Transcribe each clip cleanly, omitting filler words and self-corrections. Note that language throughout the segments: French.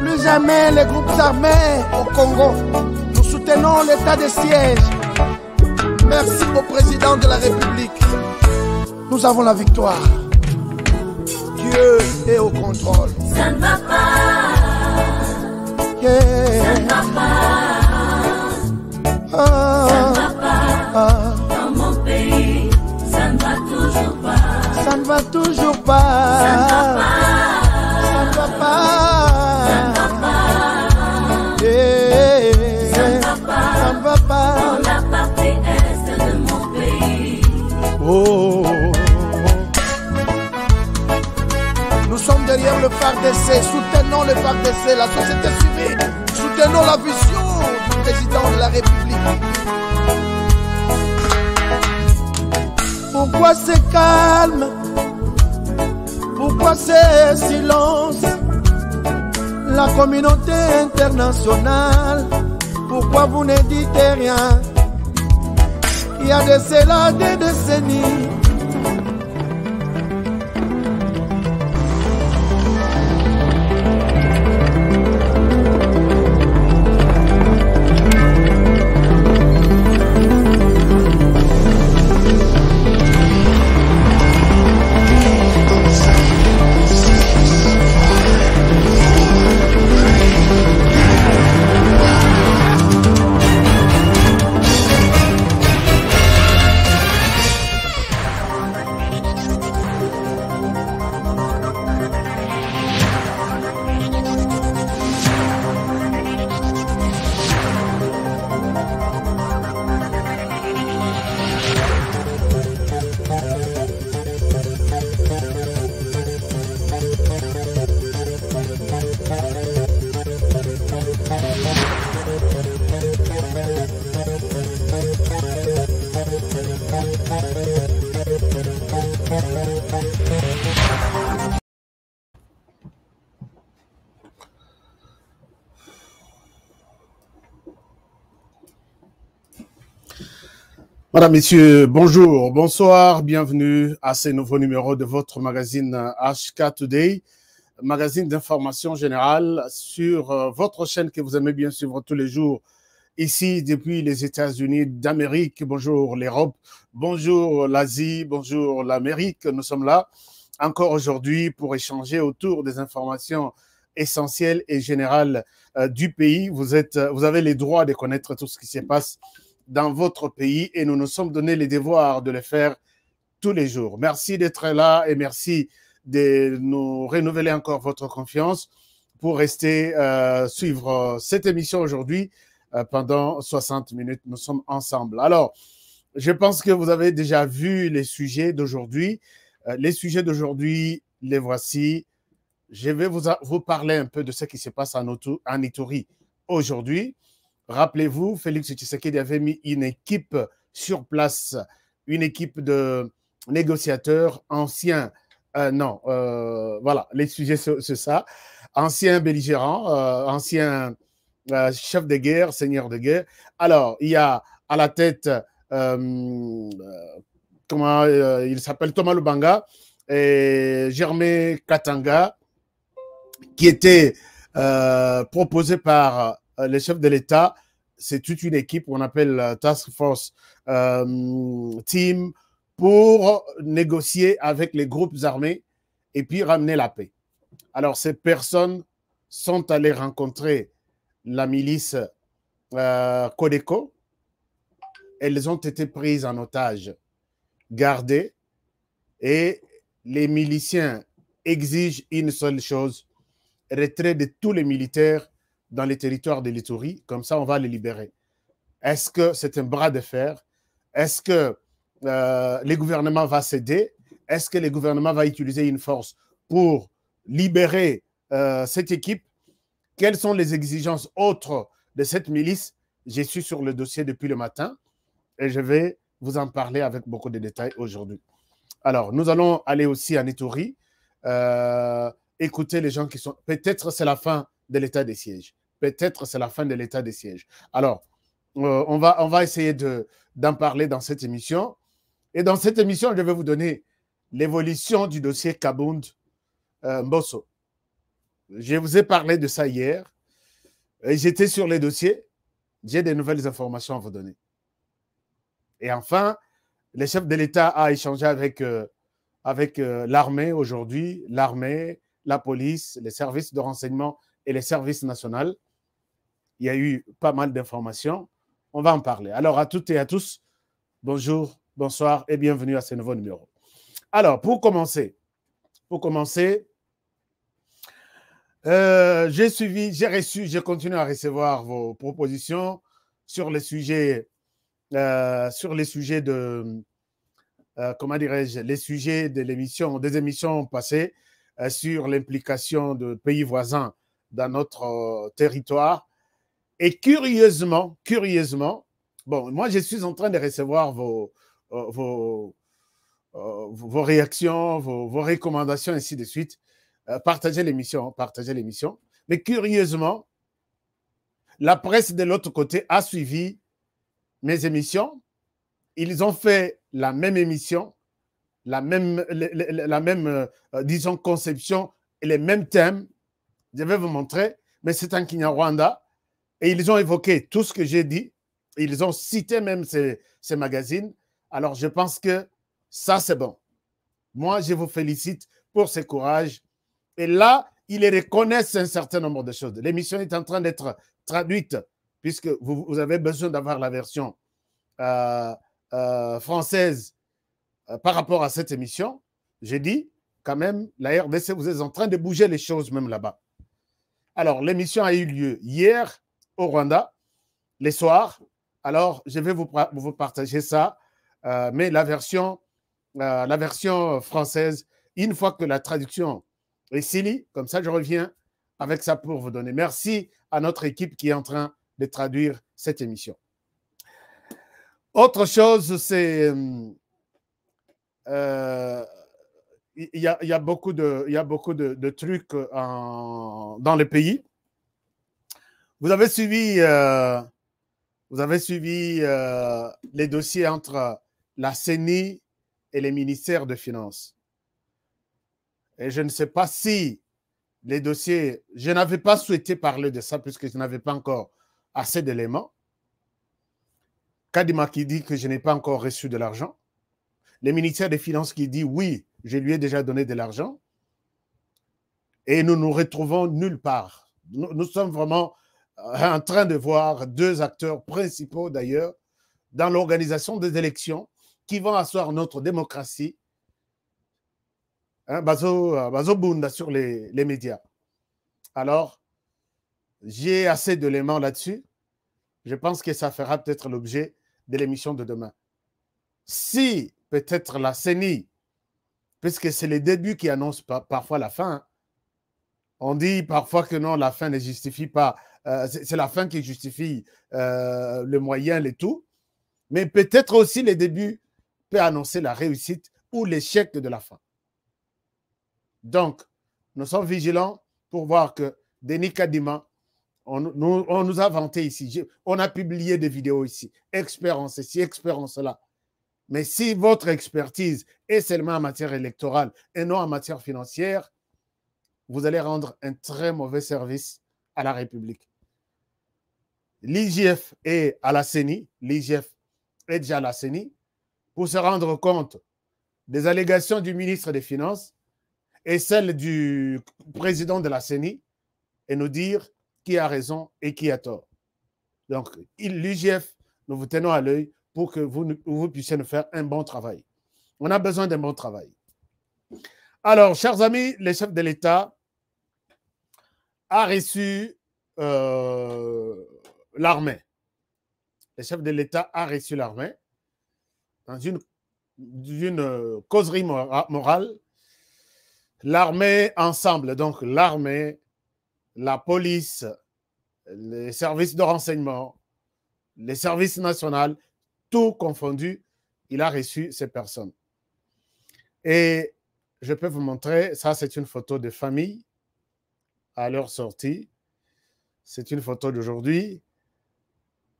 Plus jamais les groupes armés au Congo. Nous soutenons l'état de siège. Merci au président de la République. Nous avons la victoire. Dieu est au contrôle. Ça ne va pas. Yeah. Ça ne va pas. Ça ne va pas. Dans mon pays, ça ne va toujours pas. Ça ne va toujours pas. Ça ne va pas. Ça ne va pas. Ça ne va pas. Yeah. Ça ne va pas. Ça ne va pas. Dans la partie est de mon pays. Oh. Nous sommes derrière le FARDC, soutenons le FARDC, la société civile, soutenons la vision du président de la République. Pourquoi c'est calme? Pourquoi c'est silence? La communauté internationale, pourquoi vous ne dites rien? Il y a de cela des décennies. Madame, Messieurs, bonjour, bonsoir, bienvenue à ce nouveau numéro de votre magazine HK Today, magazine d'information générale sur votre chaîne que vous aimez bien suivre tous les jours, ici depuis les États-Unis d'Amérique. Bonjour l'Europe, bonjour l'Asie, bonjour l'Amérique. Nous sommes là encore aujourd'hui pour échanger autour des informations essentielles et générales du pays. Vous avez les droits de connaître tout ce qui se passe dans votre pays et nous nous sommes donné les devoirs de le faire tous les jours. Merci d'être là et merci de nous renouveler encore votre confiance pour rester suivre cette émission aujourd'hui pendant 60 minutes. Nous sommes ensemble. Alors, je pense que vous avez déjà vu les sujets d'aujourd'hui. Les sujets d'aujourd'hui, les voici. Je vais vous parler un peu de ce qui se passe en Ituri aujourd'hui. Rappelez-vous, Félix Tshisekedi avait mis une équipe sur place, une équipe de négociateurs anciens, voilà, les sujets c'est ça, anciens belligérants, anciens chefs de guerre, seigneurs de guerre. Alors, il y a à la tête, il s'appelle Thomas Lubanga et Germain Katanga, qui était proposé par les chefs de l'État. C'est toute une équipe qu'on appelle Task Force Team pour négocier avec les groupes armés et puis ramener la paix. Alors, ces personnes sont allées rencontrer la milice Codeco. Elles ont été prises en otage, gardées, et les miliciens exigent une seule chose: retrait de tous les militaires dans les territoires de l'Ituri, comme ça on va les libérer. Est-ce que c'est un bras de fer? Est-ce que le gouvernement va céder? Est-ce que le gouvernement va utiliser une force pour libérer cette équipe? Quelles sont les exigences autres de cette milice? Je suis sur le dossier depuis le matin et je vais vous en parler avec beaucoup de détails aujourd'hui. Alors, nous allons aller aussi en Ituri, écouter les gens qui sont... Peut-être c'est la fin de l'état des sièges. Peut-être c'est la fin de l'état des sièges. Alors, On va essayer d'en parler dans cette émission. Et dans cette émission, je vais vous donner l'évolution du dossier Kabound Mbosso. Je vous ai parlé de ça hier. J'étais sur les dossiers. J'ai des nouvelles informations à vous donner. Et enfin, le chef de l'État a échangé avec l'armée aujourd'hui, l'armée, la police, les services de renseignement et les services nationaux. Il y a eu pas mal d'informations. On va en parler. Alors, à toutes et à tous, bonjour, bonsoir et bienvenue à ce nouveau numéro. Alors, pour commencer, j'ai continué à recevoir vos propositions sur les sujets, comment dirais-je, les sujets de l'émission, des émissions passées sur l'implication de pays voisins dans notre territoire. Et curieusement, bon, moi je suis en train de recevoir vos réactions, vos recommandations, ainsi de suite. Partagez l'émission. Mais curieusement, la presse de l'autre côté a suivi mes émissions. Ils ont fait la même émission, la même disons, conception et les mêmes thèmes. Je vais vous montrer, mais c'est en Kinyarwanda. Et ils ont évoqué tout ce que j'ai dit. Ils ont cité même ces magazines. Alors, je pense que ça, c'est bon. Moi, je vous félicite pour ce courage. Et là, ils reconnaissent un certain nombre de choses. L'émission est en train d'être traduite, puisque vous avez besoin d'avoir la version française par rapport à cette émission. J'ai dit, quand même, la RDC, vous êtes en train de bouger les choses même là-bas. Alors, l'émission a eu lieu hier au Rwanda, les soirs. Alors, je vais vous partager ça, mais la version française, une fois que la traduction est finie, comme ça, je reviens avec ça pour vous donner. Merci à notre équipe qui est en train de traduire cette émission. Autre chose, c'est il y a beaucoup de trucs dans le pays. Vous avez suivi les dossiers entre la CENI et les ministères de Finances. Et je ne sais pas si les dossiers... Je n'avais pas souhaité parler de ça puisque je n'avais pas encore assez d'éléments. Kadima qui dit que je n'ai pas encore reçu de l'argent. Le ministère des Finances qui dit oui, je lui ai déjà donné de l'argent. Et nous nous retrouvons nulle part. Nous sommes vraiment en train de voir deux acteurs principaux d'ailleurs dans l'organisation des élections qui vont asseoir notre démocratie. Bazo Bunda sur les médias. Alors, j'ai assez d'éléments là-dessus. Je pense que ça fera peut-être l'objet de l'émission de demain. Si peut-être la CENI, puisque c'est le début qui annonce parfois la fin, on dit parfois que non, la fin ne justifie pas, c'est la fin qui justifie le moyen, le tout, mais peut-être aussi le début peut annoncer la réussite ou l'échec de la fin. Donc, nous sommes vigilants pour voir que Denis Kadima, on nous a vanté ici, on a publié des vidéos ici, expert en ceci, expert en cela. Mais si votre expertise est seulement en matière électorale et non en matière financière, vous allez rendre un très mauvais service à la République. L'IGF est à la CENI, l'IGF est déjà à la CENI, pour se rendre compte des allégations du ministre des Finances et celles du président de la CENI et nous dire qui a raison et qui a tort. Donc, l'IGF, nous vous tenons à l'œil pour que vous puissiez nous faire un bon travail. On a besoin d'un bon travail. Alors, chers amis, le chef de l'État a reçu l'armée. Le chef de l'État a reçu l'armée dans une causerie morale. L'armée ensemble, donc l'armée, la police, les services de renseignement, les services nationaux, tout confondu, il a reçu ces personnes. Et je peux vous montrer, ça c'est une photo de famille à leur sortie. C'est une photo d'aujourd'hui.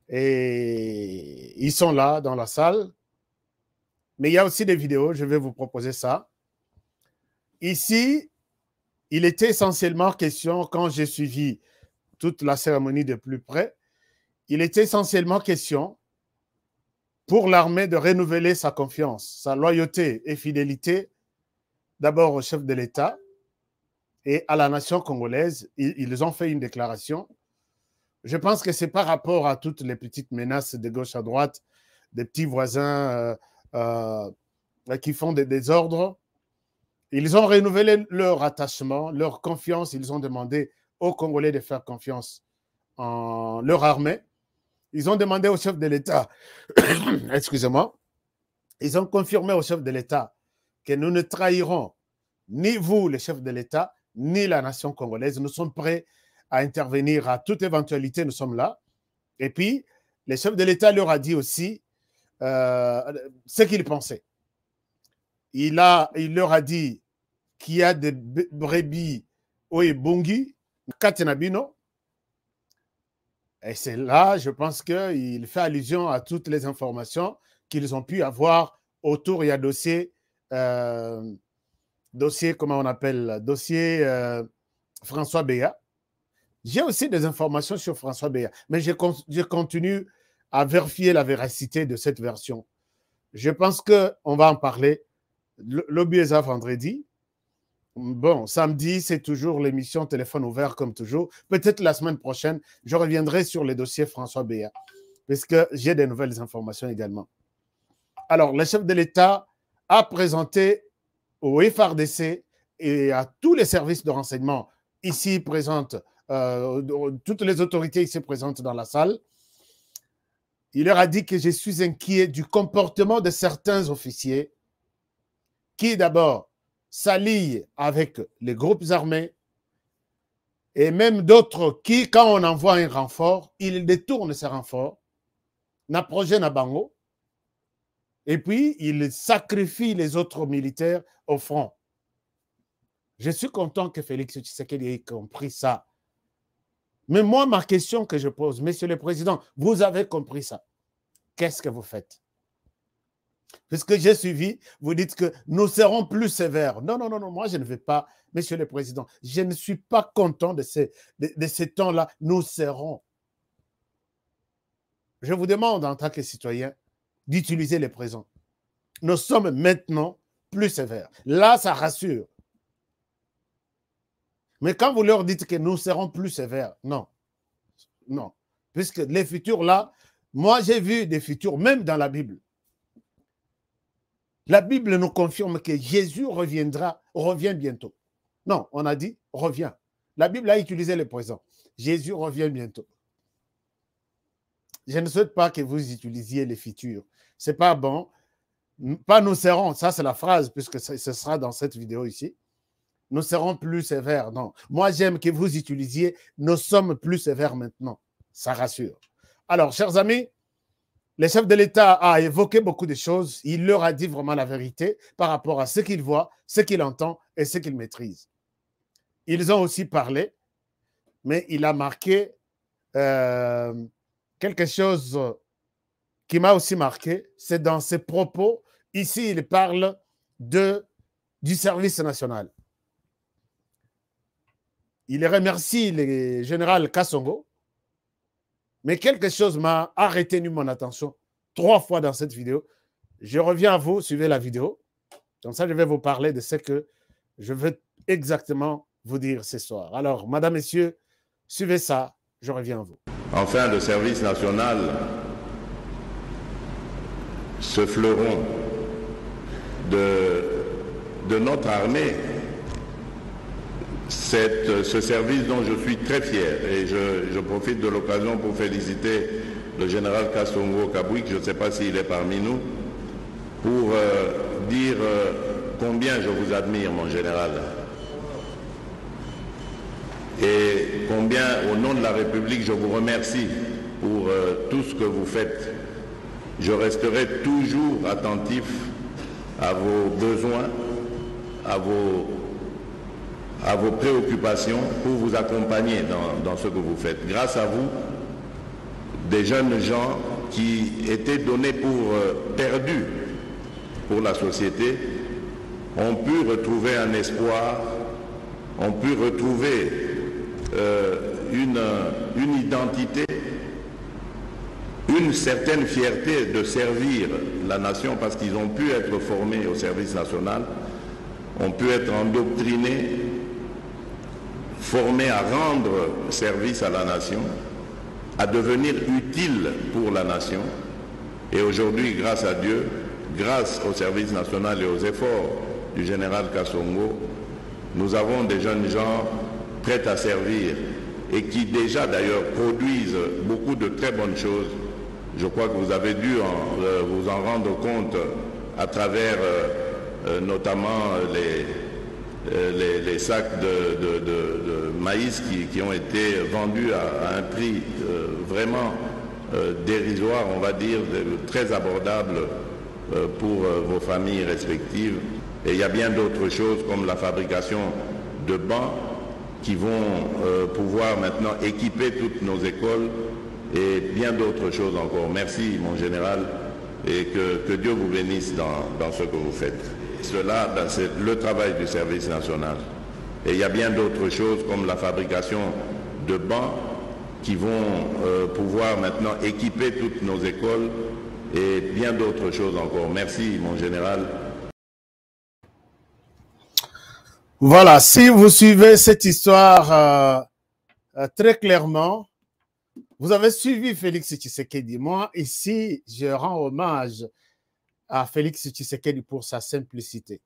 Et ils sont là dans la salle. Mais il y a aussi des vidéos, je vais vous proposer ça. Ici, il était essentiellement question, quand j'ai suivi toute la cérémonie de plus près, il était essentiellement question pour l'armée de renouveler sa confiance, sa loyauté et fidélité, d'abord au chef de l'État et à la nation congolaise. Ils ont fait une déclaration. Je pense que c'est par rapport à toutes les petites menaces de gauche à droite, des petits voisins qui font des désordres. Ils ont renouvelé leur attachement, leur confiance. Ils ont demandé aux Congolais de faire confiance en leur armée. Ils ont demandé au chef de l'État, excusez-moi, ils ont confirmé au chef de l'État que nous ne trahirons ni vous, le chef de l'État, ni la nation congolaise. Nous sommes prêts à intervenir à toute éventualité, nous sommes là. Et puis, le chef de l'État leur a dit aussi ce qu'il pensait. Il leur a dit qu'il y a des brebis Oebungi, Katenabino. Et c'est là, je pense qu'il fait allusion à toutes les informations qu'ils ont pu avoir autour. Il y a dossier, comment on appelle, dossier François Béat. J'ai aussi des informations sur François Béat, mais je continue à vérifier la véracité de cette version. Je pense qu'on va en parler l'Obieza vendredi. Bon, samedi, c'est toujours l'émission Téléphone ouvert comme toujours. Peut-être la semaine prochaine, je reviendrai sur le dossier François Béat, parce que j'ai des nouvelles informations également. Alors, le chef de l'État a présenté au FRDC et à tous les services de renseignement ici présentes, toutes les autorités ici présentes dans la salle, il leur a dit que je suis inquiet du comportement de certains officiers qui, d'abord, s'allient avec les groupes armés et même d'autres qui, quand on envoie un renfort, ils détournent ces renforts, n'approchent na bango, et puis ils sacrifient les autres militaires au front. Je suis content que Félix Tshisekedi ait compris ça. Mais moi, ma question que je pose, Monsieur le Président, vous avez compris ça. Qu'est-ce que vous faites? Puisque j'ai suivi, vous dites que nous serons plus sévères. Non, non, non, non, moi je ne vais pas, Monsieur le Président, je ne suis pas content de ces temps-là. Nous serons. Je vous demande en tant que citoyen d'utiliser les présents. Nous sommes maintenant plus sévères. Là, ça rassure. Mais quand vous leur dites que nous serons plus sévères, non. Non. Puisque les futurs là, moi j'ai vu des futurs, même dans la Bible. La Bible nous confirme que Jésus revient bientôt. Non, on a dit revient. La Bible a utilisé le présent. Jésus revient bientôt. Je ne souhaite pas que vous utilisiez les futurs. Ce n'est pas bon. Pas nous serons, ça c'est la phrase, puisque ce sera dans cette vidéo ici. Nous serons plus sévères. Non. Moi, j'aime que vous utilisiez nous sommes plus sévères maintenant. Ça rassure. Alors, chers amis, le chef de l'État a évoqué beaucoup de choses. Il leur a dit vraiment la vérité par rapport à ce qu'il voit, ce qu'il entend et ce qu'il maîtrise. Ils ont aussi parlé, mais il a marqué quelque chose qui m'a aussi marqué. C'est dans ses propos. Ici, il parle du service national. Il remercie le général Kassongo, mais quelque chose a retenu mon attention 3 fois dans cette vidéo. Je reviens à vous, suivez la vidéo. Comme ça, je vais vous parler de ce que je veux exactement vous dire ce soir. Alors, madame, messieurs, suivez ça, je reviens à vous. Enfin, le service national, ce fleuron de notre armée, ce service dont je suis très fier, et je profite de l'occasion pour féliciter le général Kassongo Kabouik, je ne sais pas s'il est parmi nous, pour dire combien je vous admire, mon général, et combien, au nom de la République, je vous remercie pour tout ce que vous faites. Je resterai toujours attentif à vos besoins, à vos préoccupations pour vous accompagner dans ce que vous faites. Grâce à vous, des jeunes gens qui étaient donnés pour perdus pour la société, ont pu retrouver un espoir, ont pu retrouver une identité, une certaine fierté de servir la nation parce qu'ils ont pu être formés au service national, ont pu être endoctrinés, formés à rendre service à la nation, à devenir utiles pour la nation. Et aujourd'hui, grâce à Dieu, grâce au service national et aux efforts du général Kassongo, nous avons des jeunes gens prêts à servir et qui déjà d'ailleurs produisent beaucoup de très bonnes choses. Je crois que vous avez dû vous en rendre compte à travers notamment les sacs de maïs qui ont été vendus à un prix vraiment dérisoire, on va dire, très abordable pour vos familles respectives. Et il y a bien d'autres choses comme la fabrication de bancs qui vont pouvoir maintenant équiper toutes nos écoles et bien d'autres choses encore. Merci mon général et que Dieu vous bénisse dans ce que vous faites. Cela, c'est le travail du service national. Et il y a bien d'autres choses comme la fabrication de bancs qui vont pouvoir maintenant équiper toutes nos écoles et bien d'autres choses encore. Merci mon général. Voilà, si vous suivez cette histoire très clairement, vous avez suivi Félix Tshisekedi. Moi, ici, je rends hommage à Félix Tshisekedi pour sa simplicité.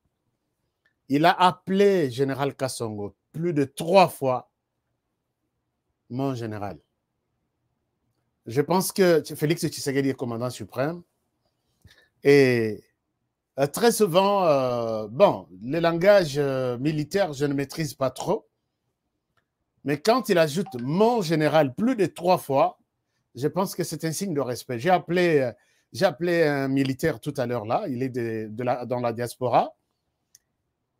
Il a appelé Général Kassongo plus de 3 fois mon général. Je pense que Félix Tshisekedi est commandant suprême et très souvent, bon, le langage militaire, je ne maîtrise pas trop, mais quand il ajoute mon général plus de 3 fois, je pense que c'est un signe de respect. J'ai appelé un militaire tout à l'heure là, il est dans la diaspora.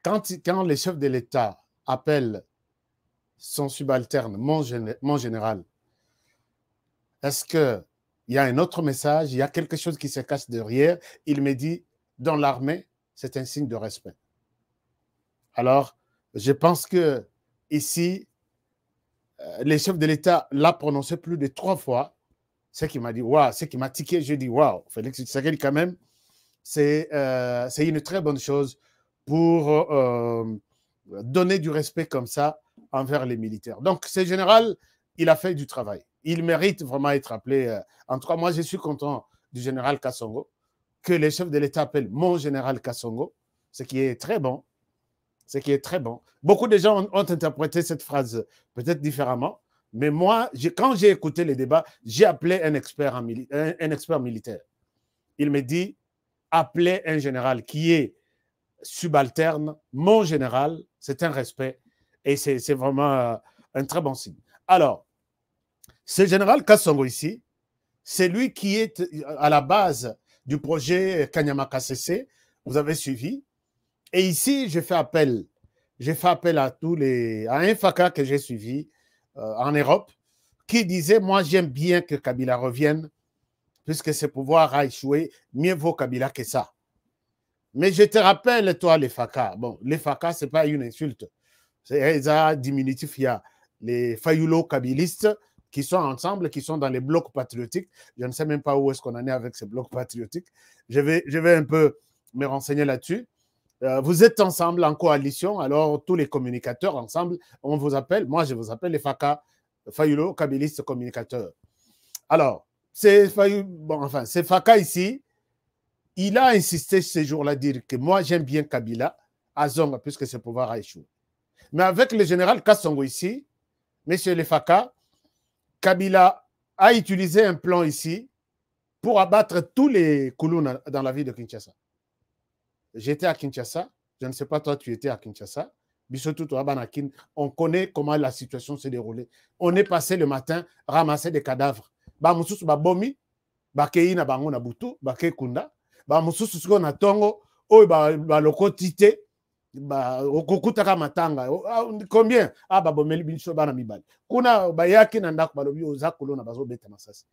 Quand les chefs de l'État appellent son subalterne mon général, est-ce qu'il y a un autre message, il y a quelque chose qui se cache derrière? Il me dit, dans l'armée, c'est un signe de respect. Alors, je pense que ici, les chefs de l'État l'ont prononcé plus de 3 fois. Ce qui m'a dit, waouh, ce qui m'a tiqué, je dis, waouh, Félix Tshisekedi, quand même, c'est une très bonne chose pour donner du respect comme ça envers les militaires. Donc, ce général, il a fait du travail. Il mérite vraiment d'être appelé. En tout cas, moi, je suis content du général Kassongo, que les chefs de l'État appellent mon général Kassongo, ce qui est très bon. Ce qui est très bon. Beaucoup de gens ont interprété cette phrase peut-être différemment, mais moi, quand j'ai écouté les débats, j'ai appelé un expert militaire. Il me dit, appelez un général qui est subalterne, mon général, c'est un respect et c'est vraiment un très bon signe. Alors, ce général Kassongo ici, c'est lui qui est à la base du projet Kanyama KCC, vous avez suivi. Et ici, j'ai fait appel à un FACA que j'ai suivi en Europe, qui disait, moi j'aime bien que Kabila revienne, puisque ce pouvoir a échoué, mieux vaut Kabila que ça. Mais je te rappelle, toi, les FACA, bon, les FACA, ce n'est pas une insulte, c'est un diminutif, il y a les Fayoulo-Kabilistes qui sont ensemble, qui sont dans les blocs patriotiques. Je ne sais même pas où est-ce qu'on en est avec ces blocs patriotiques. Je vais un peu me renseigner là-dessus. Vous êtes ensemble en coalition, alors tous les communicateurs ensemble, on vous appelle, moi je vous appelle les FACA, Fayoulo, Kabilistes communicateurs. Alors, c'est FACA ici, il a insisté ce jour-là à dire que moi j'aime bien Kabila, à Zonga, puisque ce pouvoir a échoué. Mais avec le général Kassongo ici, messieurs les FACA, Kabila a utilisé un plan ici pour abattre tous les Koulouna dans la ville de Kinshasa. J'étais à Kinshasa, je ne sais pas toi, tu étais à Kinshasa. On connaît comment la situation s'est déroulée. On est passé le matin ramasser des cadavres. Bamususu babomi, bakei na bango na butu, bakei kunda, bamususu siko na tongo, oyo baloko tite, okokutaka matanga. Combien? Babomeli binso bana mibali. Kuna bayaki na ndako balobi oza kolona bazo beta masasi.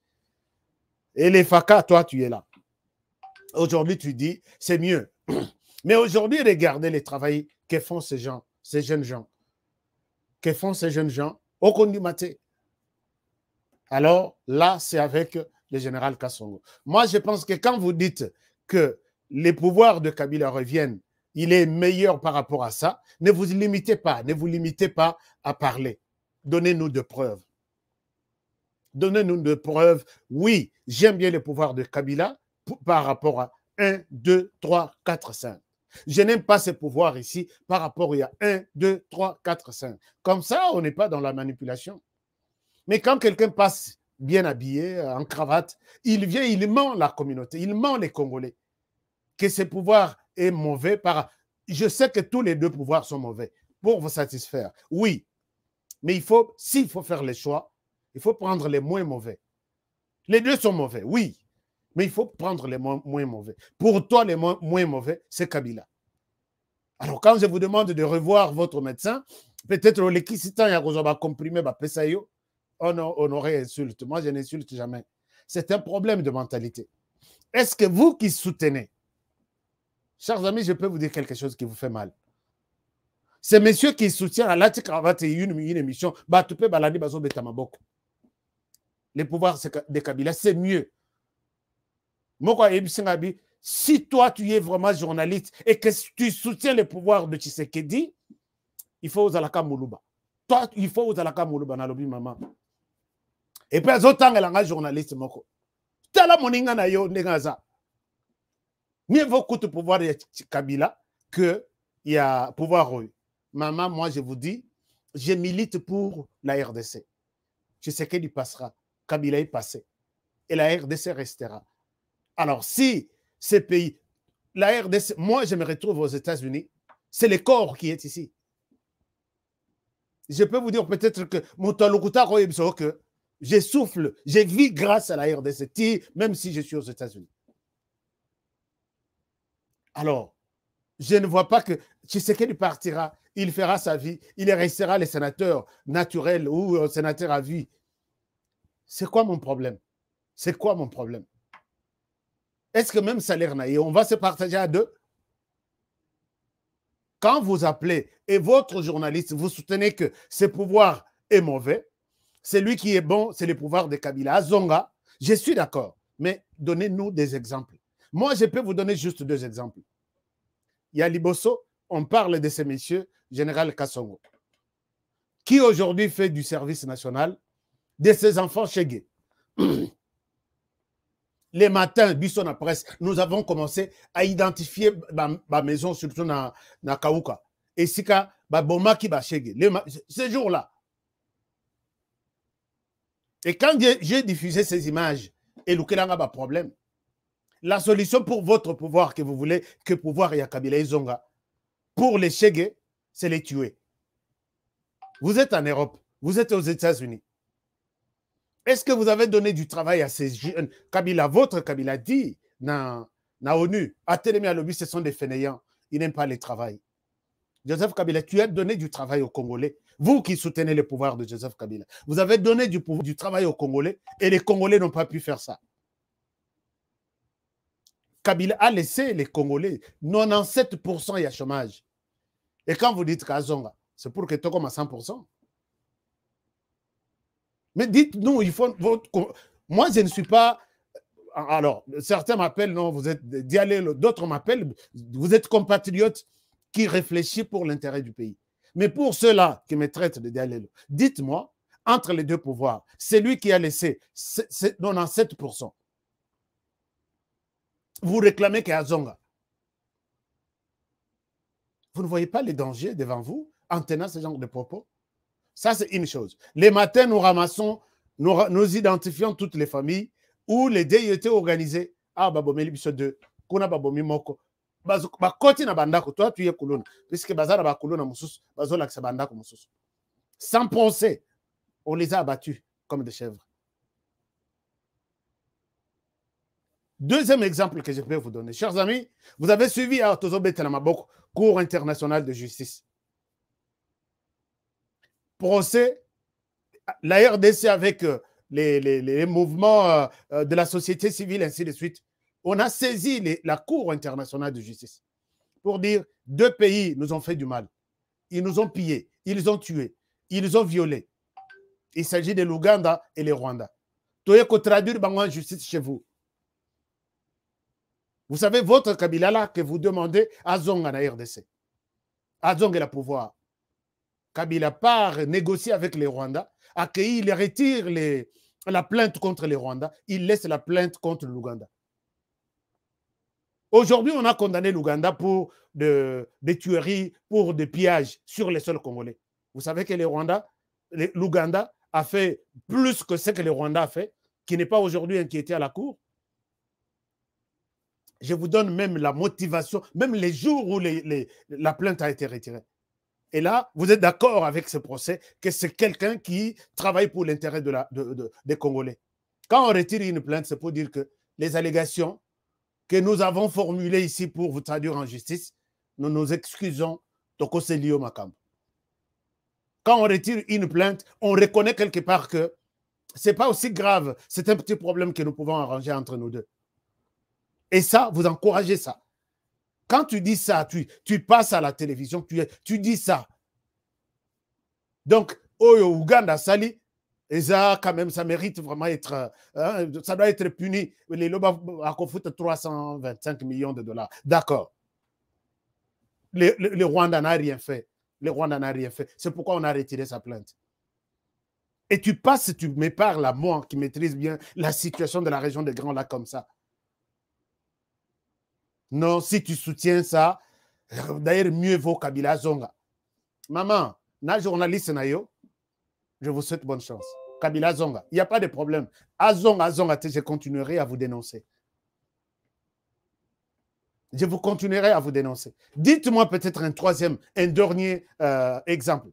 Et les FACA, toi, tu es là. Aujourd'hui, tu dis, c'est mieux. Mais aujourd'hui, regardez les travail que font ces gens, ces jeunes gens. Que font ces jeunes gens au Kondimaté. Alors, là, c'est avec le général Kassongo. Moi, je pense que quand vous dites que les pouvoirs de Kabila reviennent, il est meilleur par rapport à ça, ne vous limitez pas à parler. Donnez-nous de preuves. Donnez-nous de preuves. Oui, j'aime bien les pouvoirs de Kabila par rapport à 1, 2, 3, 4, 5. Je n'aime pas ces pouvoirs ici par rapport à 1, 2, 3, 4, 5. Comme ça, on n'est pas dans la manipulation. Mais quand quelqu'un passe bien habillé, en cravate, il vient, il ment la communauté, il ment les Congolais. Que ce pouvoir est mauvais. Je sais que tous les deux pouvoirs sont mauvais pour vous satisfaire. Oui, mais s'il faut faire les choix, il faut prendre les moins mauvais. Les deux sont mauvais, oui, mais il faut prendre les moins mauvais. Pour toi, les moins mauvais, c'est Kabila. Alors, quand je vous demande de revoir votre médecin, peut-être l'équisitant y a comprimé, on aurait insulte. Moi, je n'insulte jamais. C'est un problème de mentalité. Est-ce que vous qui soutenez, chers amis, je peux vous dire quelque chose qui vous fait mal. Ces messieurs qui soutiennent à la cravate et une émission, les pouvoirs de Kabila, c'est mieux. Si toi, tu es vraiment journaliste et que tu soutiens les pouvoirs de Tshisekedi, il faut aux Alaka Moulouba. Toi, il faut aux Alaka Moulouba, nalobi maman. Et puis, autant que les journalistes, moko. Tala moninga na yo nengaza. Mieux vaut que le pouvoir de Kabila que il y a pouvoir. Maman, moi, je vous dis, je milite pour la RDC. Tshisekedi passera. Kabila est passé. Et la RDC restera. Alors, si ces pays, la RDC, moi, je me retrouve aux États-Unis, c'est le corps qui est ici. Je peux vous dire peut-être que mon talokuta que je souffle, je vis grâce à la RDC, même si je suis aux États-Unis. Alors, je ne vois pas que Tshisekedi partira, il fera sa vie, il restera le sénateur naturel ou sénateur à vie. C'est quoi mon problème? C'est quoi mon problème? Est-ce que même salaire naïe, on va se partager à deux? Quand vous appelez et votre journaliste, vous soutenez que ce pouvoir est mauvais, celui qui est bon, c'est le pouvoir de Kabila. Azonga, je suis d'accord, mais donnez-nous des exemples. Moi, je peux vous donner juste deux exemples. Il y a Liboso, on parle de ces messieurs, Général Kassongo, qui aujourd'hui fait du service national, de ses enfants chez Les matins, Bisson à presse, nous avons commencé à identifier ma maison, surtout na Kauka. Et Sika, Boma qui va chez ces jours-là. Et quand j'ai diffusé ces images, et Lukelanga a problème, la solution pour votre pouvoir que vous voulez, que pouvoir y a Kabila et Zonga, pour les Chégué, c'est les tuer. Vous êtes en Europe, vous êtes aux États-Unis. Est-ce que vous avez donné du travail à ces jeunes? Kabila, votre Kabila dit, na ONU, à Télémé à lobby, ce sont des fainéants. Ils n'aiment pas le travail. Joseph Kabila, tu as donné du travail aux Congolais. Vous qui soutenez le pouvoir de Joseph Kabila, vous avez donné du travail aux Congolais et les Congolais n'ont pas pu faire ça. Kabila a laissé les Congolais. 97% il y a chômage. Et quand vous dites Kazonga, c'est pour que tu comme à 100%. Mais dites-nous, il faut. Moi, je ne suis pas. Alors, certains m'appellent, non, vous êtes Diallo, d'autres m'appellent, vous êtes compatriotes qui réfléchissent pour l'intérêt du pays. Mais pour ceux-là qui me traitent de Diallo, dites-moi, entre les deux pouvoirs, c'est lui qui a laissé 97%. Vous réclamez qu'il y a Zonga. Vous ne voyez pas les dangers devant vous en tenant ce genre de propos? Ça, c'est une chose. Les matins, nous ramassons, nous identifions toutes les familles où les deuils étaient organisés. Ah, babomeli biso de, kuna babomi moko. Bakoti na bandako, toi tu es kuluna. Puisque bazara ba kuluna mususu, bazola kse bandako mususu. Sans penser, on les a abattus comme des chèvres. Deuxième exemple que je peux vous donner. Chers amis, vous avez suivi à Tozo Betelamaboko, Cour internationale de justice. Procès, la RDC avec les mouvements de la société civile, ainsi de suite. On a saisi la Cour internationale de justice pour dire 2 pays nous ont fait du mal. Ils nous ont pillés, ils ont tués, ils ont violés. Il s'agit de l'Ouganda et le Rwanda. Tu as traduire en justice chez vous. Vous savez, votre Kabila là que vous demandez à Zong en RDC. À Zong est le pouvoir. Kabila part négocier avec les Rwandais, accueillir, il retire la plainte contre les Rwandais, il laisse la plainte contre l'Ouganda. Aujourd'hui, on a condamné l'Ouganda pour des tueries, pour des pillages sur les sols congolais. Vous savez que l'Ouganda a fait plus que ce que le Rwanda a fait, qui n'est pas aujourd'hui inquiété à la Cour. Je vous donne même la motivation, même les jours où la plainte a été retirée. Et là, vous êtes d'accord avec ce procès que c'est quelqu'un qui travaille pour l'intérêt des Congolais. Quand on retire une plainte, c'est pour dire que les allégations que nous avons formulées ici pour vous traduire en justice, nous nous excusons de Koselio Makam. Quand on retire une plainte, on reconnaît quelque part que ce n'est pas aussi grave, c'est un petit problème que nous pouvons arranger entre nous deux. Et ça, vous encouragez ça. Quand tu dis ça, tu passes à la télévision, tu dis ça. Donc, Oyo Ouganda Sali, et ça, quand même, ça mérite vraiment être, ça doit être puni. Les Loba a confouté 325 millions de dollars. D'accord. Le Rwanda n'a rien fait. Le Rwanda n'a rien fait. C'est pourquoi on a retiré sa plainte. Et tu passes, tu me parles à moi qui maîtrise bien la situation de la région des Grands Lacs comme ça. Non, si tu soutiens ça, d'ailleurs, mieux vaut Kabila Zonga. Maman, na journaliste nayo, je vous souhaite bonne chance. Kabila Zonga, il n'y a pas de problème. Azonga, je continuerai à vous dénoncer. Je vous continuerai à vous dénoncer. Dites-moi peut-être un dernier exemple.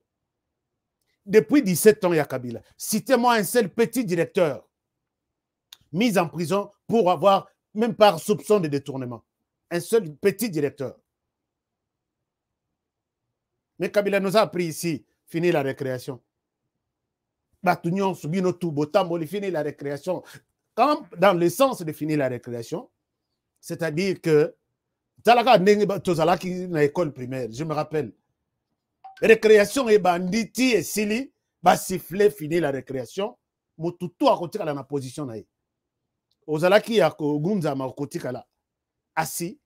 Depuis 17 ans, il y a Kabila. Citez-moi un seul petit directeur mis en prison pour avoir, même par soupçon de détournement. Un seul petit directeur. Mais Kabila nous a appris ici, fini la récréation. Batunion, Subino, Tubotambo, fini la récréation. Quand, dans le sens de finir la récréation, c'est-à-dire que, école primaire, je me rappelle, récréation et banditi et sili, siffler, finir la récréation, Motutu a côté à la position. Ozalaki a Gunza ma côté à la. Assis,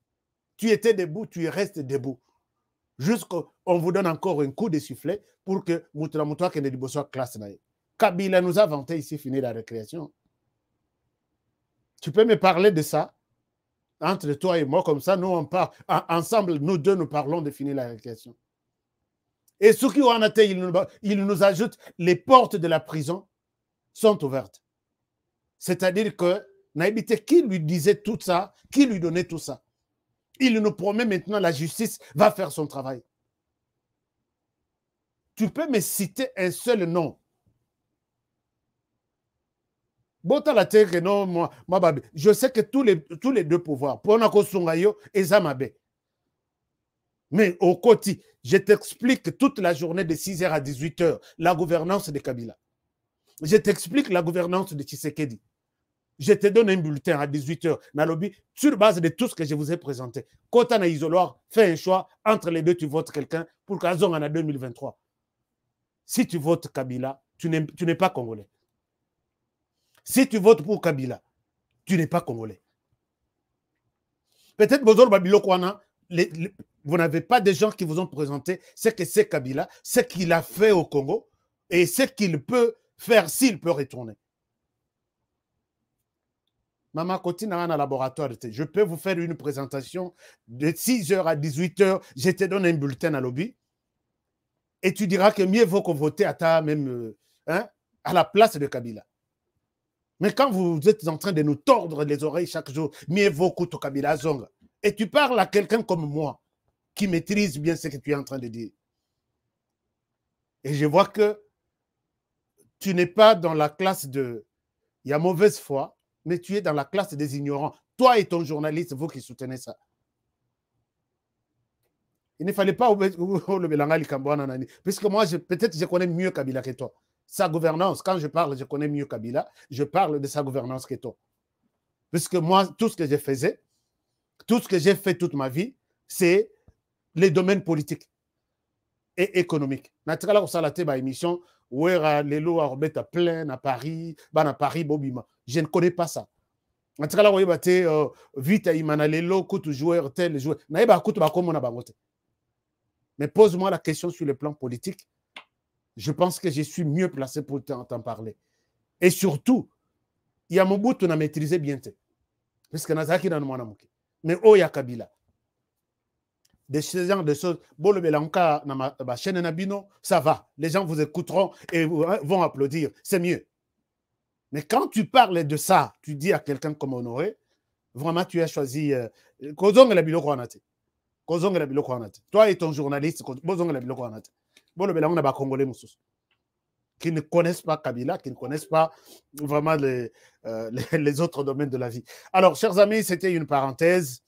tu étais debout, tu restes debout. Jusqu'on vous donne encore un coup de sifflet pour que Moutouramoutoua qui ne soit classe. Kabila nous a vanté ici, fini la récréation. Tu peux me parler de ça? Entre toi et moi, comme ça, nous on parle. Ensemble, nous deux, nous parlons de finir la récréation. Et ceux qui ont été, ils nous ajoutent, les portes de la prison sont ouvertes. C'est-à-dire que Naïbité, qui lui disait tout ça, qui lui donnait tout ça? Il nous promet maintenant la justice va faire son travail. Tu peux me citer un seul nom? Je sais que tous les deux pouvoirs, Ponako Sungayo et Zamabe. Mais au côté, je t'explique toute la journée de 6h à 18h la gouvernance de Kabila. Je t'explique la gouvernance de Tshisekedi. Je te donne un bulletin à 18h, Nalobi, sur base de tout ce que je vous ai présenté. Quand tu as un isoloir, fais un choix. Entre les deux, tu votes quelqu'un pour qu'Azong en a 2023. Si tu votes Kabila, tu n'es pas congolais. Si tu votes pour Kabila, tu n'es pas congolais. Peut-être Bozor Babilo Kwana, vous n'avez pas de gens qui vous ont présenté ce que c'est Kabila, ce qu'il a fait au Congo et ce qu'il peut faire s'il peut retourner. Maman Kotine a un laboratoire. Je peux vous faire une présentation de 6h à 18h. Je te donne un bulletin à lobby. Et tu diras que mieux vaut qu'on vote à ta même à la place de Kabila. Mais quand vous êtes en train de nous tordre les oreilles chaque jour, mieux vaut que Kabila Zonga. Et tu parles à quelqu'un comme moi qui maîtrise bien ce que tu es en train de dire. Et je vois que tu n'es pas dans la classe de... Il y a mauvaise foi, mais tu es dans la classe des ignorants. Toi et ton journaliste, vous qui soutenez ça. Il ne fallait pas le Belangali Kambouana, puisque moi, peut-être je connais mieux Kabila que toi. sa gouvernance. Quand je parle, je connais mieux Kabila, je parle de sa gouvernance que toi. Puisque moi, tout ce que je faisais, tout ce que j'ai fait toute ma vie, c'est les domaines politiques et économiques. Naturellement, ça a été ma émission où les lots à remettre plein à Paris, Bobima. Je ne connais pas ça. Naturellement, vite, il m'a les lots, coûte joueur, tel joueur. Mais pose-moi la question sur le plan politique. Je pense que je suis mieux placé pour t'en parler. Et surtout, il y a Mobutu qui a maîtrisé bien. Parce que Nazaki dans le monde. Mais oh, il y a Kabila. Des gens de choses. Bon, le Belanka, ma chaîne Nabino, ça va. Les gens vous écouteront et vont applaudir. C'est mieux. Mais quand tu parles de ça, tu dis à quelqu'un comme Honoré, vraiment, tu as choisi. Kozong la bilo kwanate. Kozong la bilo kwanate. Toi et ton journaliste, Kozong la bilo kwanate. Bon, le Belanka n'a Congolais Moussous. Qui ne connaissent pas Kabila, qui ne connaissent pas vraiment les autres domaines de la vie. Alors, chers amis, c'était une parenthèse.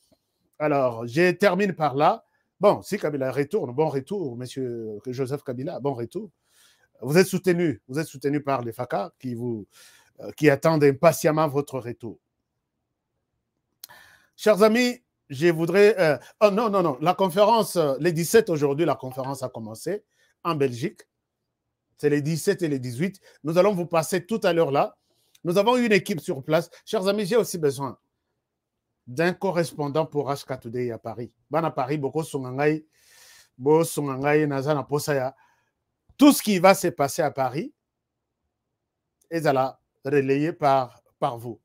Alors, je termine par là. Bon, si Kabila retourne, bon retour, monsieur Joseph Kabila, bon retour. Vous êtes soutenu par les FACA qui attendent impatiemment votre retour. Chers amis, je voudrais... oh non, la conférence, les 17 aujourd'hui, la conférence a commencé en Belgique. C'est les 17 et les 18. Nous allons vous passer tout à l'heure là. Nous avons une équipe sur place. Chers amis, j'ai aussi besoin d'un correspondant pour HK Today à Paris. Ban à Paris, beaucoup songangai, nazana posaya. Tout ce qui va se passer à Paris est relayé par vous.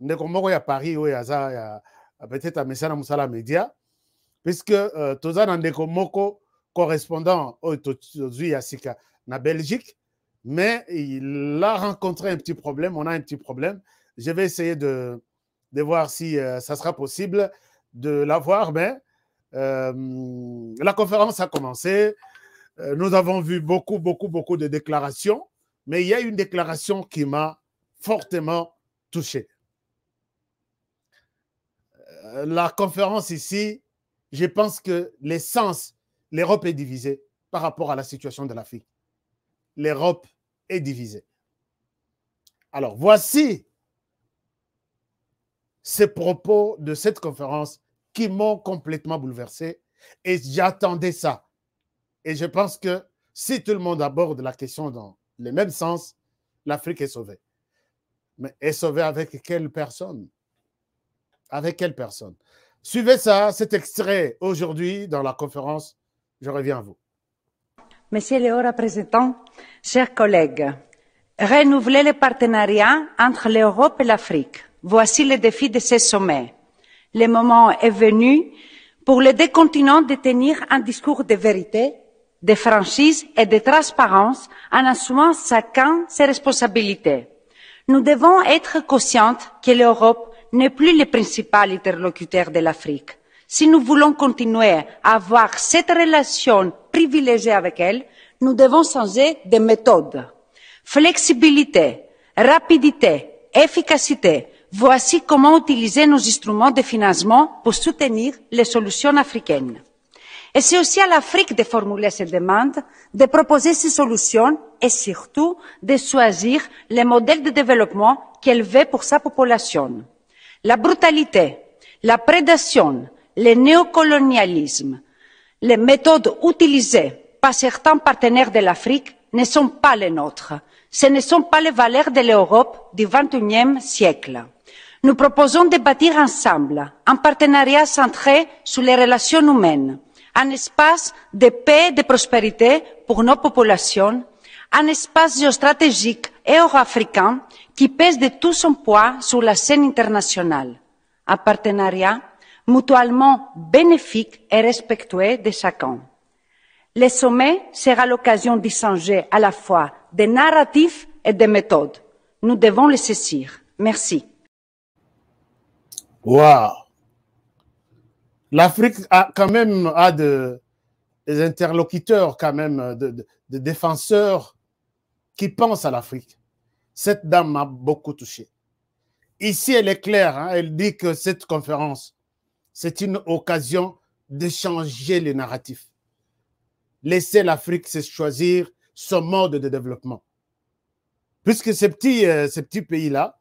Ndekomoko ya Paris, ou ya peut-être à Messana Moussala Média, puisque Tozan Ndekomoko correspondant aujourd'hui à Sika na Belgique, mais il a rencontré un petit problème, on a un petit problème. Je vais essayer de voir si ça sera possible de l'avoir, mais la conférence a commencé. Nous avons vu beaucoup de déclarations, mais il y a une déclaration qui m'a fortement touché. La conférence ici, je pense que l'essence, l'Europe est divisée par rapport à la situation de l'Afrique. L'Europe est divisée. Alors, voici ces propos de cette conférence qui m'ont complètement bouleversé et j'attendais ça. Et je pense que si tout le monde aborde la question dans le même sens, l'Afrique est sauvée. Mais est sauvée avec quelle personne? Avec quelle personne? Suivez ça, cet extrait aujourd'hui dans la conférence. Je reviens à vous. Monsieur le haut représentant, chers collègues, renouveler le partenariat entre l'Europe et l'Afrique. Voici le défi de ce sommet. Le moment est venu pour les deux continents de tenir un discours de vérité, de franchise et de transparence en assumant chacun ses responsabilités. Nous devons être conscients que l'Europe n'est plus le principal interlocuteur de l'Afrique. Si nous voulons continuer à avoir cette relation privilégiée avec elle, nous devons changer de méthode. Flexibilité, rapidité, efficacité, voici comment utiliser nos instruments de financement pour soutenir les solutions africaines. Et c'est aussi à l'Afrique de formuler ces demandes, de proposer ces solutions et surtout de choisir les modèles de développement qu'elle veut pour sa population. La brutalité, la prédation, le néocolonialisme, les méthodes utilisées par certains partenaires de l'Afrique ne sont pas les nôtres. Ce ne sont pas les valeurs de l'Europe du XXIe siècle. Nous proposons de bâtir ensemble un partenariat centré sur les relations humaines, un espace de paix et de prospérité pour nos populations, un espace géostratégique et euro-africain qui pèse de tout son poids sur la scène internationale. Un partenariat mutuellement bénéfique et respectueux de chacun. Le sommet sera l'occasion d'échanger à la fois des narratifs et des méthodes. Nous devons les saisir. Merci. Wow. L'Afrique a quand même des interlocuteurs, quand même, de défenseurs qui pensent à l'Afrique. Cette dame m'a beaucoup touché. Ici, elle est claire, hein, elle dit que cette conférence, c'est une occasion de changer les narratifs. Laisser l'Afrique se choisir son mode de développement. puisque ces petits pays-là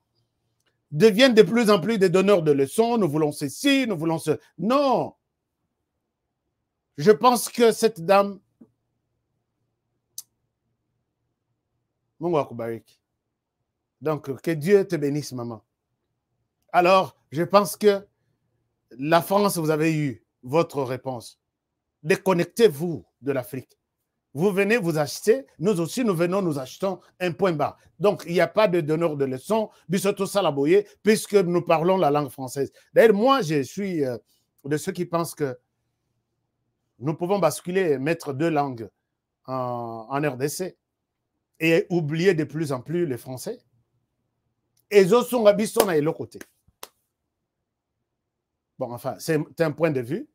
deviennent de plus en plus des donneurs de leçons, nous voulons ceci, nous voulons ce... Non. Je pense que cette dame... Donc, que Dieu te bénisse, maman. Alors, je pense que la France, vous avez eu votre réponse. Déconnectez-vous de l'Afrique. Vous venez vous acheter, nous aussi, nous venons, nous achetons un point bas. Donc, il n'y a pas de donneur de leçons, Bissoto Salaboye, puisque nous parlons la langue française. D'ailleurs, moi, je suis de ceux qui pensent que nous pouvons basculer et mettre deux langues en RDC et oublier de plus en plus les Français. Et zo sont Bisson à l'autre côté. Bon, enfin, c'est un point de vue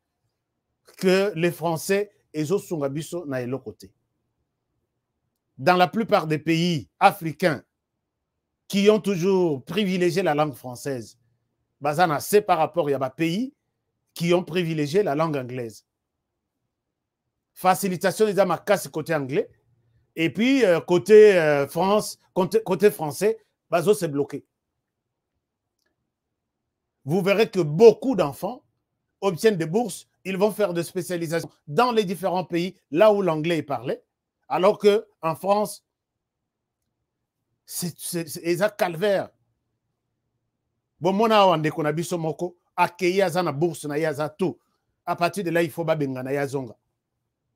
que les Français et zo sont Bisson à l'autre côté. Dans la plupart des pays africains qui ont toujours privilégié la langue française, Bazana, c'est par rapport à des pays qui ont privilégié la langue anglaise. Facilitation des amakas côté anglais, et puis côté France, côté français, Bazo c'est bloqué. Vous verrez que beaucoup d'enfants obtiennent des bourses, ils vont faire des spécialisations dans les différents pays, là où l'anglais est parlé, alors qu'en France, c'est un calvaire. Bon, mon awande qu'on a biso moko, accueillir à bourse na yaza tout. À partir de là, il faut babenga na yazonga.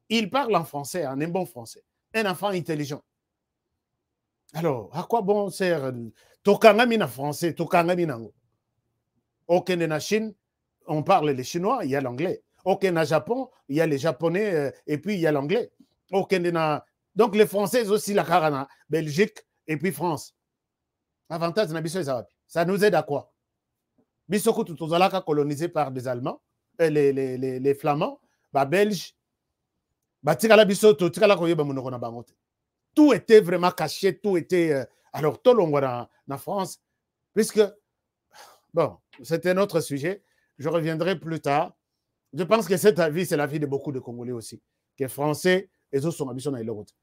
Il parle en français, en un bon français. Un enfant intelligent. Alors, à quoi bon sert Tokangami na français, Tokangami nango. Ok, na Chine, on parle les chinois, il y a l'anglais. Ok, na Japon, il y a les japonais et puis il y a l'anglais. Ok, na... Donc les Français aussi, la Karana, Belgique et puis France. Avantage, ça nous aide à quoi? Bisoko Tutozalaka colonisé par des Allemands, les Flamands, Belges, tout était vraiment caché, tout était. Alors, tout le monde en France, puisque, bon, c'était un autre sujet, je reviendrai plus tard. Je pense que cette avis, c'est l'avis de beaucoup de Congolais aussi, que Français, les autres sont habitués dans les autres.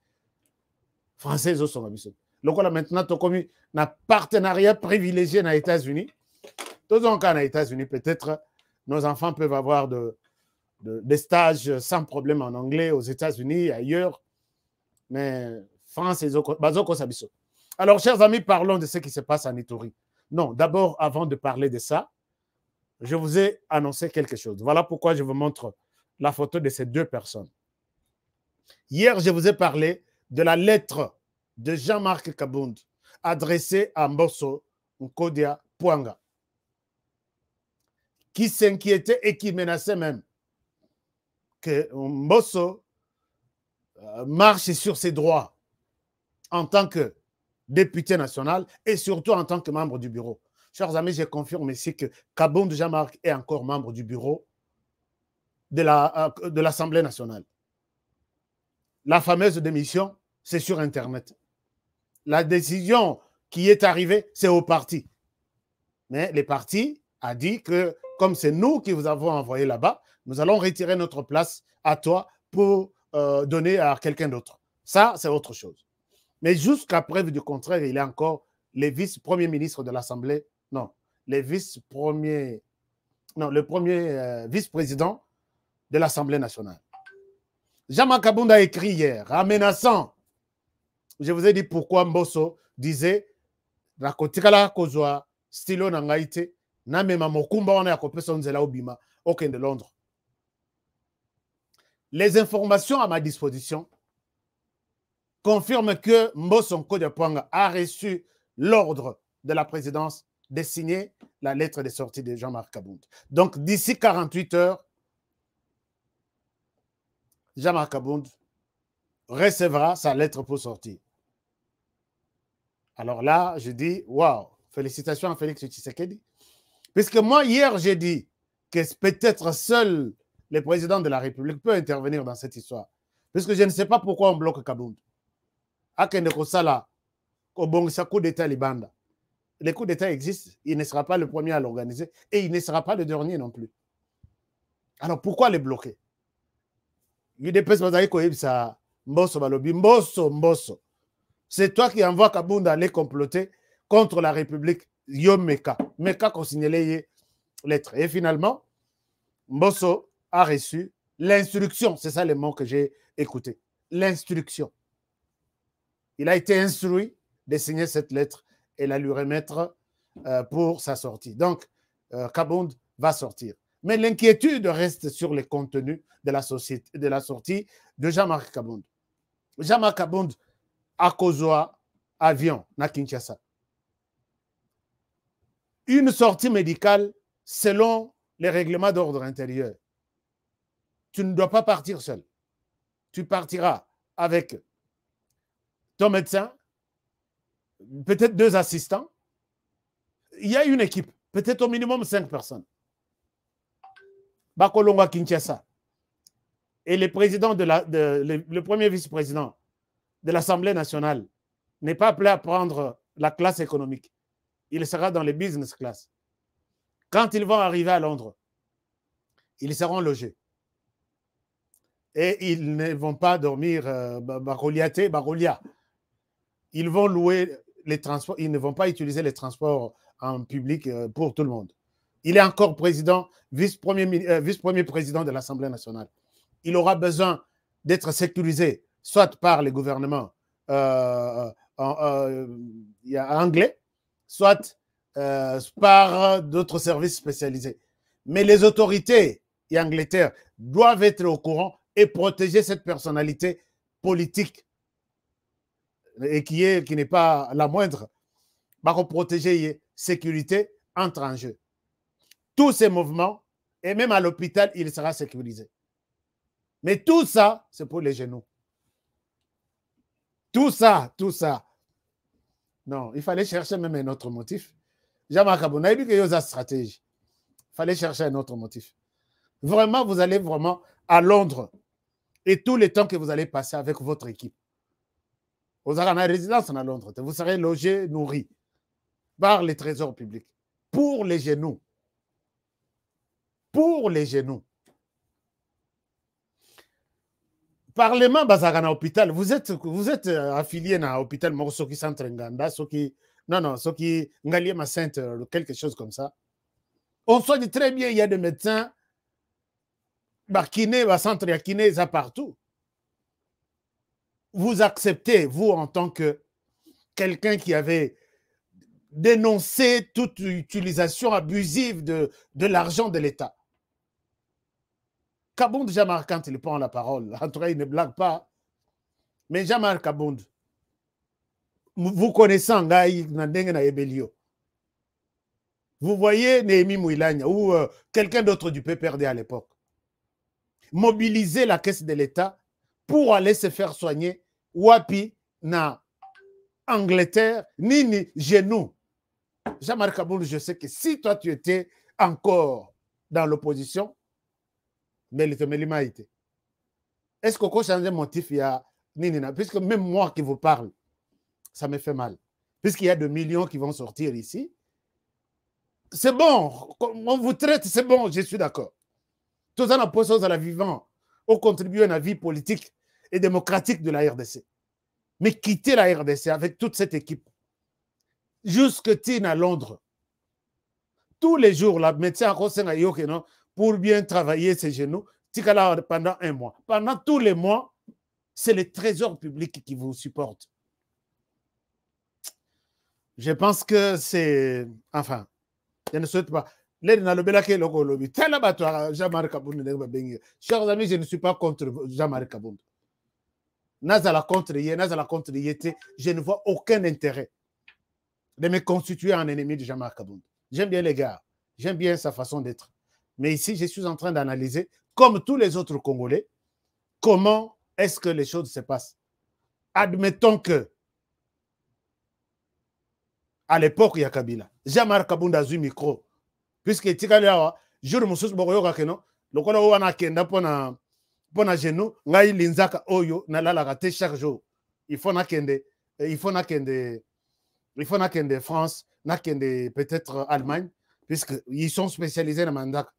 Français, les autres sont habitués. Donc, là, maintenant, tu as commis un partenariat privilégié dans les États-Unis. Tous en cas, dans les États-Unis, peut-être, nos enfants peuvent avoir des stages sans problème en anglais aux États-Unis, ailleurs. Mais France et Bazoko Sabiso. Alors, chers amis, parlons de ce qui se passe en Ituri. Non, d'abord, avant de parler de ça, je vous ai annoncé quelque chose. Voilà pourquoi je vous montre la photo de ces deux personnes. Hier, je vous ai parlé de la lettre de Jean-Marc Kabound adressée à Mbosso Nkodia Pouanga, qui s'inquiétait et qui menaçait même que Mbosso marche sur ses droits en tant que député national et surtout en tant que membre du bureau. Chers amis, je confirme ici que Kabound Jean-Marc est encore membre du bureau de l'Assemblée nationale. La fameuse démission, c'est sur Internet. La décision qui est arrivée, c'est au parti. Mais le parti a dit que, comme c'est nous qui vous avons envoyé là-bas, nous allons retirer notre place à toi pour donner à quelqu'un d'autre. Ça, c'est autre chose. Mais jusqu'à preuve du contraire, il y a encore les vice-premiers ministres de l'Assemblée. Non, le premier vice-président de l'Assemblée nationale. Jean-Marc Kabound a écrit hier, en menaçant. Je vous ai dit pourquoi Mbosso disait la kotikala kozwa stilo na ngaite na mema mokumba wana ya kopesa nzela obima okende Londres. Les informations à ma disposition confirment que Mbosso Nkodia Pouanga a reçu l'ordre de la présidence de signer la lettre de sortie de Jean-Marc Kabound. Donc, d'ici 48 heures, Jean-Marc Kabound recevra sa lettre pour sortir. Alors là, je dis, waouh, félicitations à Félix Tshisekedi. Puisque moi, hier, j'ai dit que peut-être seul le président de la République peut intervenir dans cette histoire. Puisque je ne sais pas pourquoi on bloque Kabound. Le coup d'État existe, il ne sera pas le premier à l'organiser et il ne sera pas le dernier non plus. Alors pourquoi les bloquer? Il y a des personnes qui disent Mbosso Balobi, Mbosso. C'est toi qui envoies Kabunda aller comploter contre la République. Yo Meka. Meka qu'on signalait lettre. Et finalement, Mbosso a reçu l'instruction. C'est ça le mot que j'ai écouté. L'instruction. Il a été instruit de signer cette lettre et la lui remettre pour sa sortie. Donc, Kabound va sortir. Mais l'inquiétude reste sur les contenus de la sortie de Jean-Marc Kabound. Jean-Marc Kabound a Kozoa, avion, na Kinshasa. Une sortie médicale selon les règlements d'ordre intérieur. Tu ne dois pas partir seul. Tu partiras avec ton médecin, peut-être 2 assistants. Il y a une équipe, peut-être au minimum 5 personnes. Bakolonga Kinshasa. Et le président le premier vice-président de l'Assemblée nationale n'est pas appelé à prendre la classe économique. Il sera dans les business class. Quand ils vont arriver à Londres, ils seront logés. Et ils ne vont pas dormir Barolia. Ils vont louer les transports, ils ne vont pas utiliser les transports en public pour tout le monde. Il est encore président, vice-premier président de l'Assemblée nationale. Il aura besoin d'être sécurisé, soit par les gouvernements anglais, soit par d'autres services spécialisés. Mais les autorités et Angleterre doivent être au courant et protéger cette personnalité politique et qui n'est pas la moindre. Pour protéger sécurité entre en jeu. Tous ces mouvements, et même à l'hôpital, il sera sécurisé. Mais tout ça, c'est pour les genoux. Tout ça. Non, il fallait chercher même un autre motif. Jean-Marc Kabound a dit qu'il y a une stratégie. Il fallait chercher un autre motif. Vraiment, vous allez vraiment à Londres et tout le temps que vous allez passer avec votre équipe. Vous aurez une résidence à Londres. Vous serez logé, nourri par les trésors publics. Pour les genoux. Pour les genoux. Parlement Bazagana hôpital, vous êtes affilié à l'hôpital Morosoki Centre Nganda, ceux qui Ngaliema Centre, quelque chose comme ça. On soigne très bien, il y a des médecins, kiné, centre ya kiné, ça partout. Vous acceptez, vous, en tant que quelqu'un qui avait dénoncé toute utilisation abusive de l'argent de l'État. Kabound, Jean-Marc, quand il prend la parole, en tout cas, il ne blague pas. Mais Jean-Marc Kabound, vous connaissez Ngaï Nandenge na Ebelio. Vous voyez Néhémie Mouilagna ou quelqu'un d'autre du PPRD à l'époque mobiliser la caisse de l'État pour aller se faire soigner Wapi na Angleterre, ni genou. Jean-Marc Kabound, je sais que si toi tu étais encore dans l'opposition, mais il te met été. Est-ce qu'on peut changer motif? Il y a Ninina, puisque même moi qui vous parle, ça me fait mal. Puisqu'il y a 2 millions qui vont sortir ici. C'est bon, on vous traite, c'est bon, je suis d'accord. Tout ça, on a à la vivant, on contribue à la vie politique et démocratique de la RDC. Mais quitter la RDC avec toute cette équipe, jusque à Londres, tous les jours, la médecin a pour bien travailler ses genoux, pendant 1 mois. Pendant tous les mois, c'est le trésor public qui vous supporte. Je pense que c'est... Enfin, je ne souhaite pas. Chers amis, je ne suis pas contre Jean-Marc Kabound. Je ne vois aucun intérêt de me constituer en ennemi de Jean-Marc Kabound. J'aime bien les gars, j'aime bien sa façon d'être. Mais ici, je suis en train d'analyser, comme tous les autres Congolais, comment est-ce que les choses se passent. Admettons que, à l'époque, il y a Kabila. Jean-Marc Kabound a eu micro. Puisque Tikalawa, jour Moussous Boroyoka Keno, le Kola Wana Kenda pona genou, ngai linzaka oyo, nalala raté chaque jour. Il faut na kende France, na kende peut-être Allemagne, puisqu'ils sont spécialisés dans Mandak.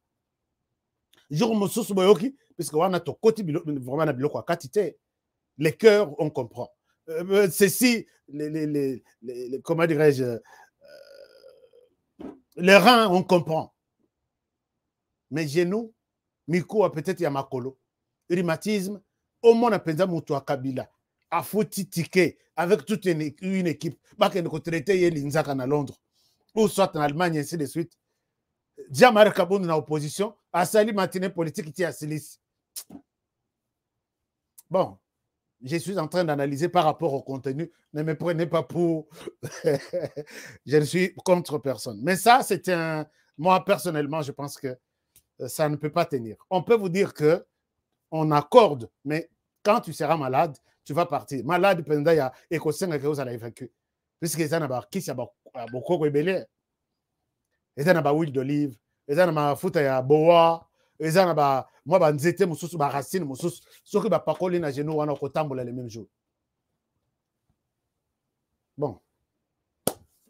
Jour Moussous Boyoki, puisque Wana to koti vraiment na biloko katite, les cœurs, on comprend. ceci, comment dirais-je, les reins, on comprend. Mais genoux, Miko, peut-être il y a Makolo, rhumatisme, au moins, on a Moutou Kabila, a foutu ticket avec toute une équipe, pas qu'on a traité l'Inzak à Londres, ou soit en Allemagne, ainsi de suite. Djamar Kaboun en opposition, a sali matinée politique qui est à Silis. Bon, je suis en train d'analyser par rapport au contenu. Ne me prenez pas pour... je ne suis contre personne. Mais ça, c'est un... Moi, personnellement, je pense que ça ne peut pas tenir. On peut vous dire qu'on accorde, mais quand tu seras malade, tu vas partir. Malade, pendant il y a écossais que vous allez évacuer. Puisque les gens qui sont beaucoup rebellés. Les gens ont huile d'olive. Les gens ont foot à bois. Les gens ont moi banzete mususu ba racine mususu soki ba pakoli na genou wana kotambola le même jour. Bon,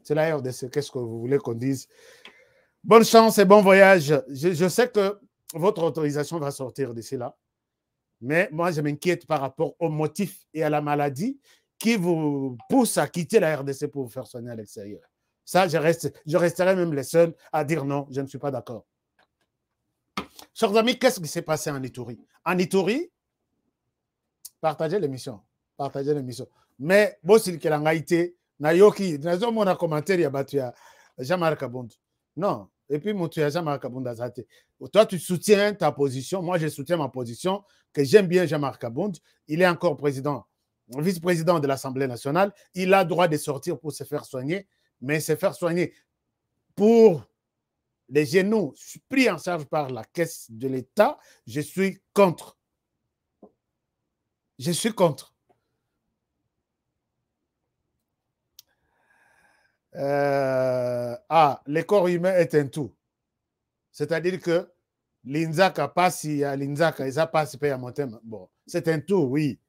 c'est la RDC. Qu'est-ce que vous voulez qu'on dise? Bonne chance et bon voyage. Je sais que votre autorisation va sortir d'ici là, mais moi je m'inquiète par rapport au motif et à la maladie qui vous pousse à quitter la RDC pour vous faire soigner à l'extérieur. Ça, je resterai même les seuls à dire non, je ne suis pas d'accord. Chers amis, qu'est-ce qui s'est passé en Ituri? En Ituri, partagez l'émission. Partagez l'émission. Mais, bon, si vous avez Nayoki, vous avez commentaire, il y a Jean-Marc Abound. Non. Et puis, tu as Jean-Marc Abound. Toi, tu soutiens ta position. Moi, je soutiens ma position, que j'aime bien Jean-Marc Abound. Il est encore président, vice-président de l'Assemblée nationale. Il a le droit de sortir pour se faire soigner, mais se faire soigner pour les genoux pris en charge par la caisse de l'État, je suis contre. Je suis contre. Le corps humain est un tout. C'est-à-dire que l'Inzaka passe, il y a l'Inzaka, ils passent à monter. Bon, c'est un tout, oui.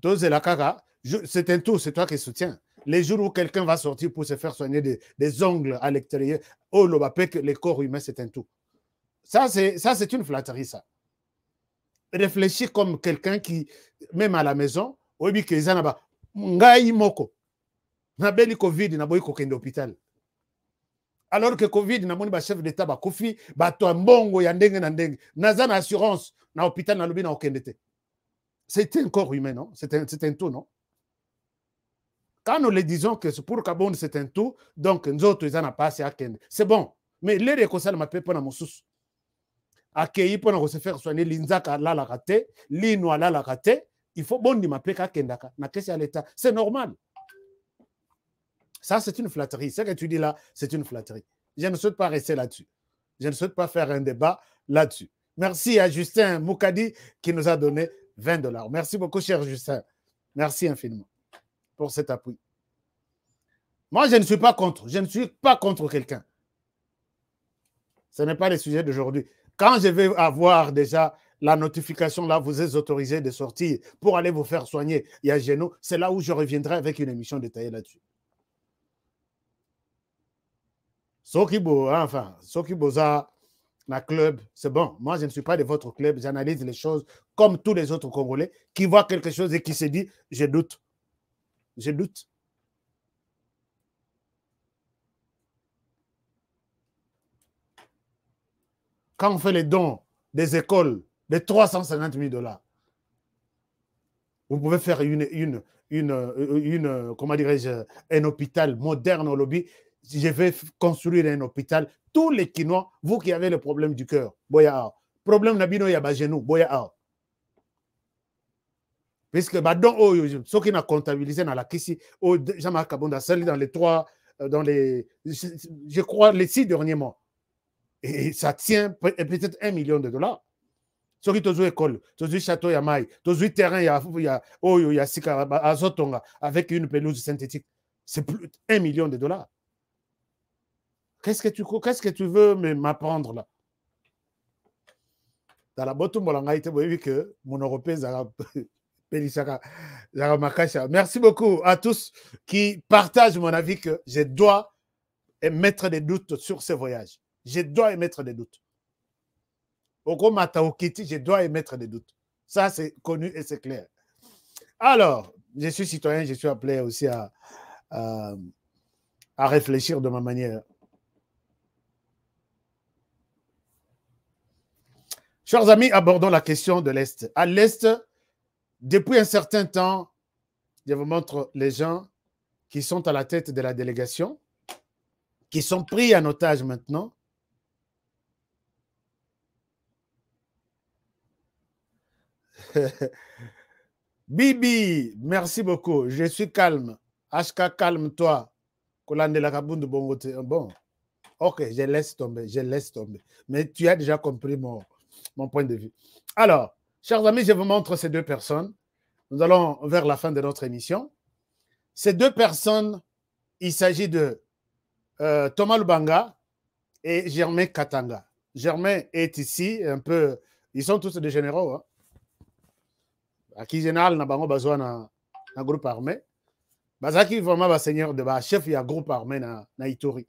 C'est un tout, c'est toi qui soutiens. Les jours où quelqu'un va sortir pour se faire soigner des ongles à l'extérieur, oh, le corps humain, c'est un tout. Ça, c'est une flatterie, ça. Réfléchis comme quelqu'un qui, même à la maison, oui, que les gens ngai moko. Na beli Covid, na boy kokende hôpital. Alors que Covid, na moni ba chef d'État ba kofi, ba to mbongo ya ndenge na ndenge. Naza na assurance, na hôpital na lobi na okendete. C'est un corps humain, non? C'est un tout, non? Quand nous le disons que pour Kabound, c'est un tout, donc nous autres, ils en ont passé à Kende. C'est bon. Mais les réconciliations ne m'appellent pas dans mon sous. Accueilli pour se faire soigner l'Inzaka là la raté, l'Inoa là la raté, il faut bon de m'appeler à Kendaka. C'est normal. Ça, c'est une flatterie. Ce que tu dis là, c'est une flatterie. Je ne souhaite pas rester là-dessus. Je ne souhaite pas faire un débat là-dessus. Merci à Justin Moukadi qui nous a donné $20. Merci beaucoup, cher Justin. Merci infiniment pour cet appui. Moi, je ne suis pas contre. Je ne suis pas contre quelqu'un. Ce n'est pas le sujet d'aujourd'hui. Quand je vais avoir déjà la notification, là, vous êtes autorisé de sortir pour aller vous faire soigner, il y a genou, c'est là où je reviendrai avec une émission détaillée là-dessus. Sokiboza, la club, c'est bon. Moi, je ne suis pas de votre club. J'analyse les choses comme tous les autres Congolais qui voient quelque chose et qui se disent, je doute. Je doute. Quand on fait les dons des écoles de $350,000, vous pouvez faire comment dirais-je, un hôpital moderne au lobby. Je vais construire un hôpital. Tous les Quinois, vous qui avez le problème du cœur, boya. Problème nabino ya ba genou, boya. Puisque ceux qui n'ont comptabilisé dans la Kissi, Jean-Marc Kabunda, dans les, je crois, les 6 derniers mois. Et ça tient peut-être $1 million. Ceux qui ont école, tous château Yamaï, tous terrain, il y a Sika, Azotonga, avec une pelouse synthétique. C'est plus $1 million. Qu'est-ce que tu veux m'apprendre là? Dans la botte, vous voyez que mon Européen, merci beaucoup à tous qui partagent mon avis que je dois émettre des doutes sur ce voyage. Je dois émettre des doutes. Au gros, je dois émettre des doutes. Ça, c'est connu et c'est clair. Alors, je suis citoyen, je suis appelé aussi à réfléchir de ma manière. Chers amis, abordons la question de l'Est. À l'Est, depuis un certain temps, je vous montre les gens qui sont à la tête de la délégation, qui sont pris en otage maintenant. Bibi, merci beaucoup. Je suis calme. HK, calme-toi. Bon, ok, je laisse tomber, je laisse tomber. Mais tu as déjà compris mon point de vue. Alors, chers amis, je vous montre ces deux personnes. Nous allons vers la fin de notre émission. Ces deux personnes, il s'agit de Thomas Lubanga et Germain Katanga. Germain est ici, un peu, ils sont tous des généraux. Hein. À qui général, n'a pas besoin d'un groupe armé. Bazaki vraiment va seigneur de bas, chef, il y a groupe armé na Ituri.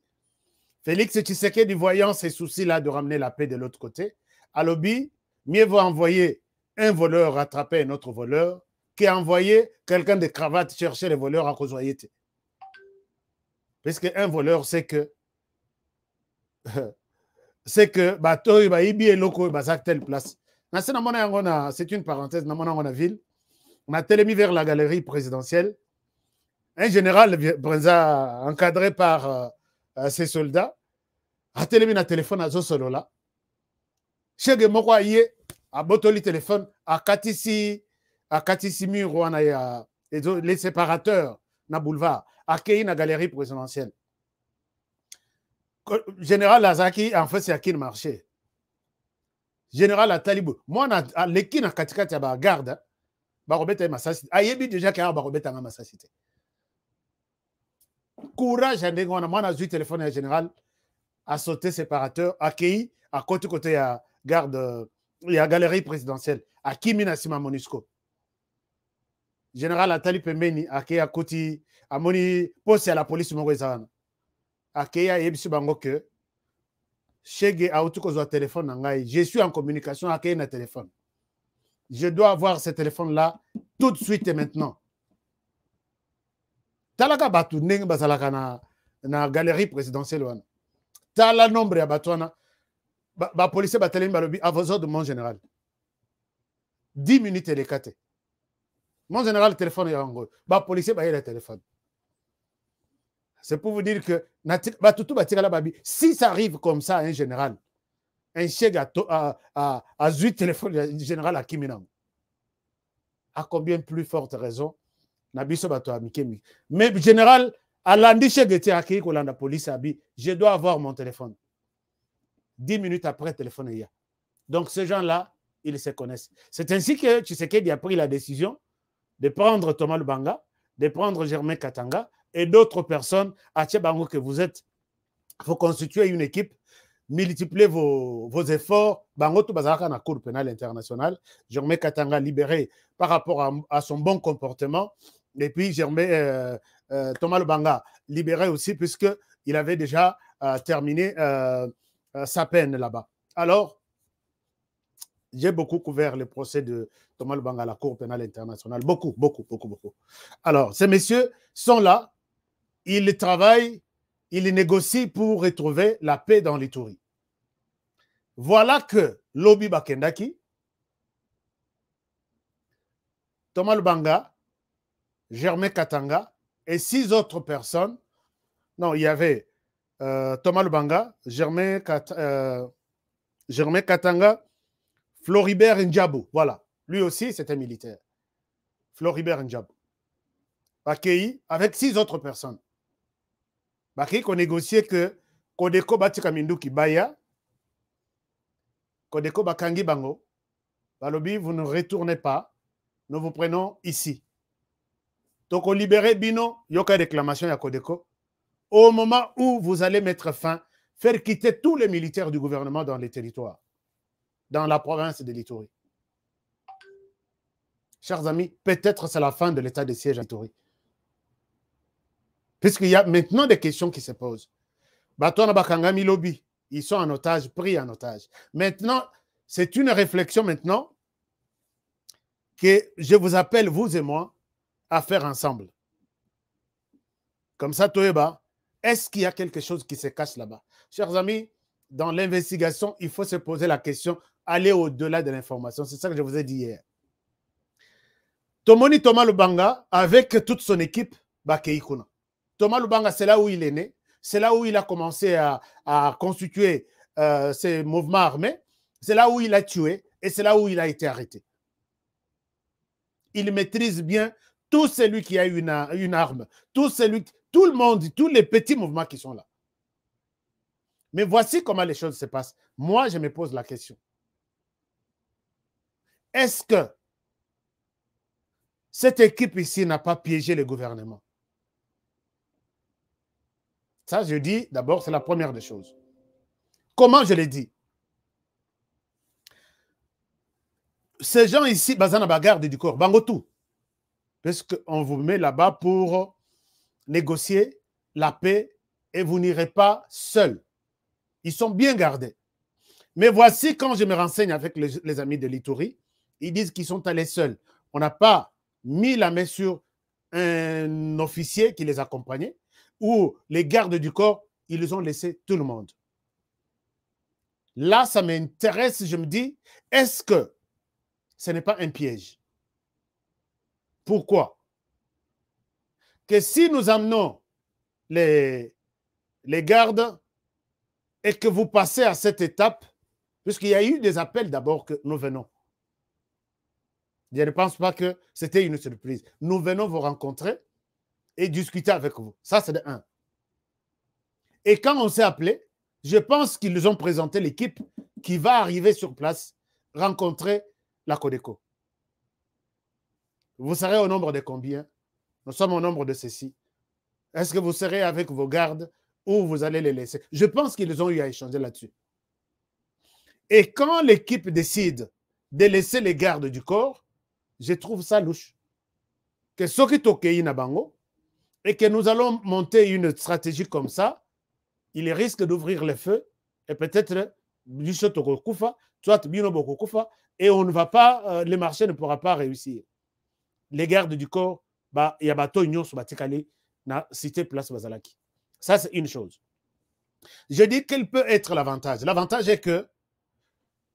Félix Tshisekedi, voyant ces soucis-là de ramener la paix de l'autre côté, à l'obby, mieux vaut envoyer un voleur rattraper un autre voleur qu'envoyer quelqu'un de cravate chercher les voleurs à Kozoyete. Parce qu'un voleur, c'est que bateau, il va y loko, bazak telle place. C'est une parenthèse, dans mon ville. On a télémis vers la galerie présidentielle. Un général encadré par ses soldats a télémis un téléphone à Zosolola. Chez Gemokwa yé, a botoli téléphone, à Katisi Muro, les séparateurs, na boulevard, à Kei, na galerie présidentielle. Général Azaki, en fait, c'est à qui le marché. Général Atalibou, moi, l'équipe na katikati ya garde, barobeta est massacité. Ayebi déjà qu'il y a barobeta en massacité. Courage, moi, na eu téléphone à général, a sauté séparateur, à Kei, à côté à garde, il y a galerie présidentielle, à Kimina Sima Monusco. Général Atali Pembeni, à Kei, à côté, à Moni, poste à la police, à Kei, à Yebisi Bango que, Chege a autour téléphone, je suis en communication avec un téléphone. Je dois avoir ce téléphone-là tout de suite et maintenant. Talaka batu neng bazalaka na galerie présidentielle. Tala nombre ya batwana. Ba policier batelemi balobi à vos ordres, mon général. 10 minutes et les 4. Mon général, le téléphone est en gros. Ba policier ba le téléphone. C'est pour vous dire que si ça arrive comme ça, un général, un chèque à 8 téléphones général à Kiminam, à combien plus forte raison, mais général, à l'andi chèque était à la police, je dois avoir mon téléphone. 10 minutes après, le téléphone est là. Donc ces gens-là, ils se connaissent. C'est ainsi que Tshisekedi a pris la décision de prendre Thomas Lubanga, de prendre Germain Katanga, et d'autres personnes à Tchebango que vous êtes. Il faut constituer une équipe, multiplier vos efforts. Bango tout bazaka na Cour pénale internationale. Germain Katanga libéré par rapport à son bon comportement. Et puis Germain Thomas Lubanga libéré aussi puisqu'il avait déjà terminé sa peine là-bas. Alors, j'ai beaucoup couvert le procès de Thomas Lubanga à la Cour pénale internationale. Beaucoup. Alors, ces messieurs sont là. Ils travaillent, ils négocient pour retrouver la paix dans l'Ituri. Voilà que Lobi Bakendaki, Thomas Lubanga, Germain Katanga et 6 autres personnes. Non, il y avait Thomas Lubanga, Germain Katanga, Floribert Ndjabou. Voilà. Lui aussi, c'était militaire. Floribert Ndjabou. Accueilli avec 6 autres personnes. Bakei qu'on négociait que Kodeko Batika Minduki Baya, Kodeko Bakangi Bango, Balobi, vous ne retournez pas, nous vous prenons ici. Donc, on libère Bino, Yoka réclamation à Kodeko, au moment où vous allez mettre fin, faire quitter tous les militaires du gouvernement dans les territoires, dans la province de l'Ituri. Chers amis, peut-être c'est la fin de l'état de siège à l'Ituri. Puisqu'il y a maintenant des questions qui se posent. Batona Bakangami Lobby, ils sont en otage, pris en otage. Maintenant, c'est une réflexion maintenant que je vous appelle, vous et moi, à faire ensemble. Comme ça, Toeba, est-ce qu'il y a quelque chose qui se cache là-bas? Chers amis, dans l'investigation, il faut se poser la question, aller au-delà de l'information. C'est ça que je vous ai dit hier. Tomoni Thomas Lubanga, avec toute son équipe, Bakeikuna. Thomas Lubanga, c'est là où il est né. C'est là où il a commencé à constituer ses mouvements armés. C'est là où il a tué et c'est là où il a été arrêté. Il maîtrise bien tout celui qui a une arme, tout le monde, tous les petits mouvements qui sont là. Mais voici comment les choses se passent. Moi, je me pose la question. Est-ce que cette équipe ici n'a pas piégé le gouvernement? Ça, je dis, d'abord, c'est la première des choses. Comment je l'ai dit? Ces gens ici, Bazana Bagarde du corps, Bangotou, parce qu'on vous met là-bas pour négocier la paix et vous n'irez pas seul. Ils sont bien gardés. Mais voici, quand je me renseigne avec les amis de l'Ituri, ils disent qu'ils sont allés seuls. On n'a pas mis la main sur un officier qui les accompagnait ou les gardes du corps, ils ont laissé tout le monde. Là, ça m'intéresse, je me dis, est-ce que ce n'est pas un piège? Pourquoi? Que si nous amenons les gardes et que vous passez à cette étape, puisqu'il y a eu des appels d'abord que nous venons. Je ne pense pas que c'était une surprise. Nous venons vous rencontrer et discuter avec vous. Ça, c'est de un. Et quand on s'est appelé, je pense qu'ils ont présenté l'équipe qui va arriver sur place, rencontrer la Codeco. Vous serez au nombre de combien? Nous sommes au nombre de ceci. Est-ce que vous serez avec vos gardes ou vous allez les laisser? Je pense qu'ils ont eu à échanger là-dessus. Et quand l'équipe décide de laisser les gardes du corps, je trouve ça louche. Que ce qui est na bango et que nous allons monter une stratégie comme ça, il risque d'ouvrir le feu et peut-être et on ne va pas, le marché ne pourra pas réussir. Les gardes du corps, il y a bateau union sur Batikali, na cité place Bazalaki. Ça, c'est une chose. Je dis quel peut être l'avantage. L'avantage est que,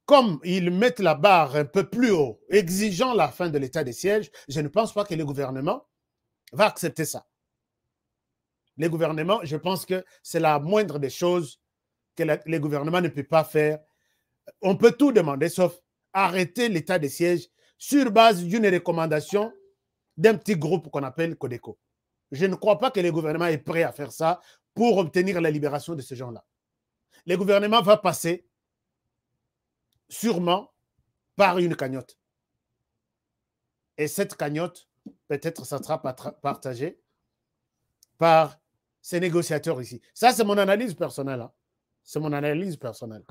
comme ils mettent la barre un peu plus haut, exigeant la fin de l'état de siège, je ne pense pas que le gouvernement va accepter ça. Le gouvernement, je pense que c'est la moindre des choses que le gouvernement ne peut pas faire. On peut tout demander, sauf arrêter l'état de siège sur base d'une recommandation d'un petit groupe qu'on appelle Codeco. Je ne crois pas que le gouvernement est prêt à faire ça pour obtenir la libération de ces gens-là. Le gouvernement va passer sûrement par une cagnotte. Et cette cagnotte, peut-être ça sera partagée par ces négociateurs ici. Ça, c'est mon analyse personnelle. Hein. C'est mon analyse personnelle.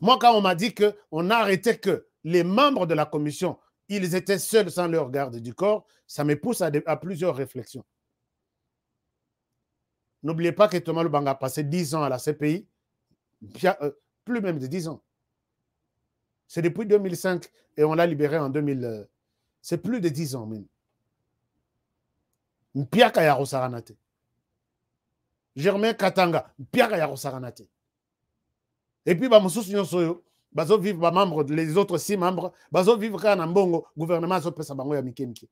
Moi, quand on m'a dit qu'on a arrêté que les membres de la commission, ils étaient seuls sans leur garde du corps, ça me pousse à plusieurs réflexions. N'oubliez pas que Thomas Lubanga a passé 10 ans à la CPI, plus même de 10 ans. C'est depuis 2005 et on l'a libéré en 2000. C'est plus de 10 ans même. Mpiaka ya Rosaranate. Germain Katanga, Mpiaka ya Rosaranate. Et puis, bazo vivre membres, les autres 6 membres, bazo vivre quand Mbongo, gouvernement so pesa bango ya mikemki.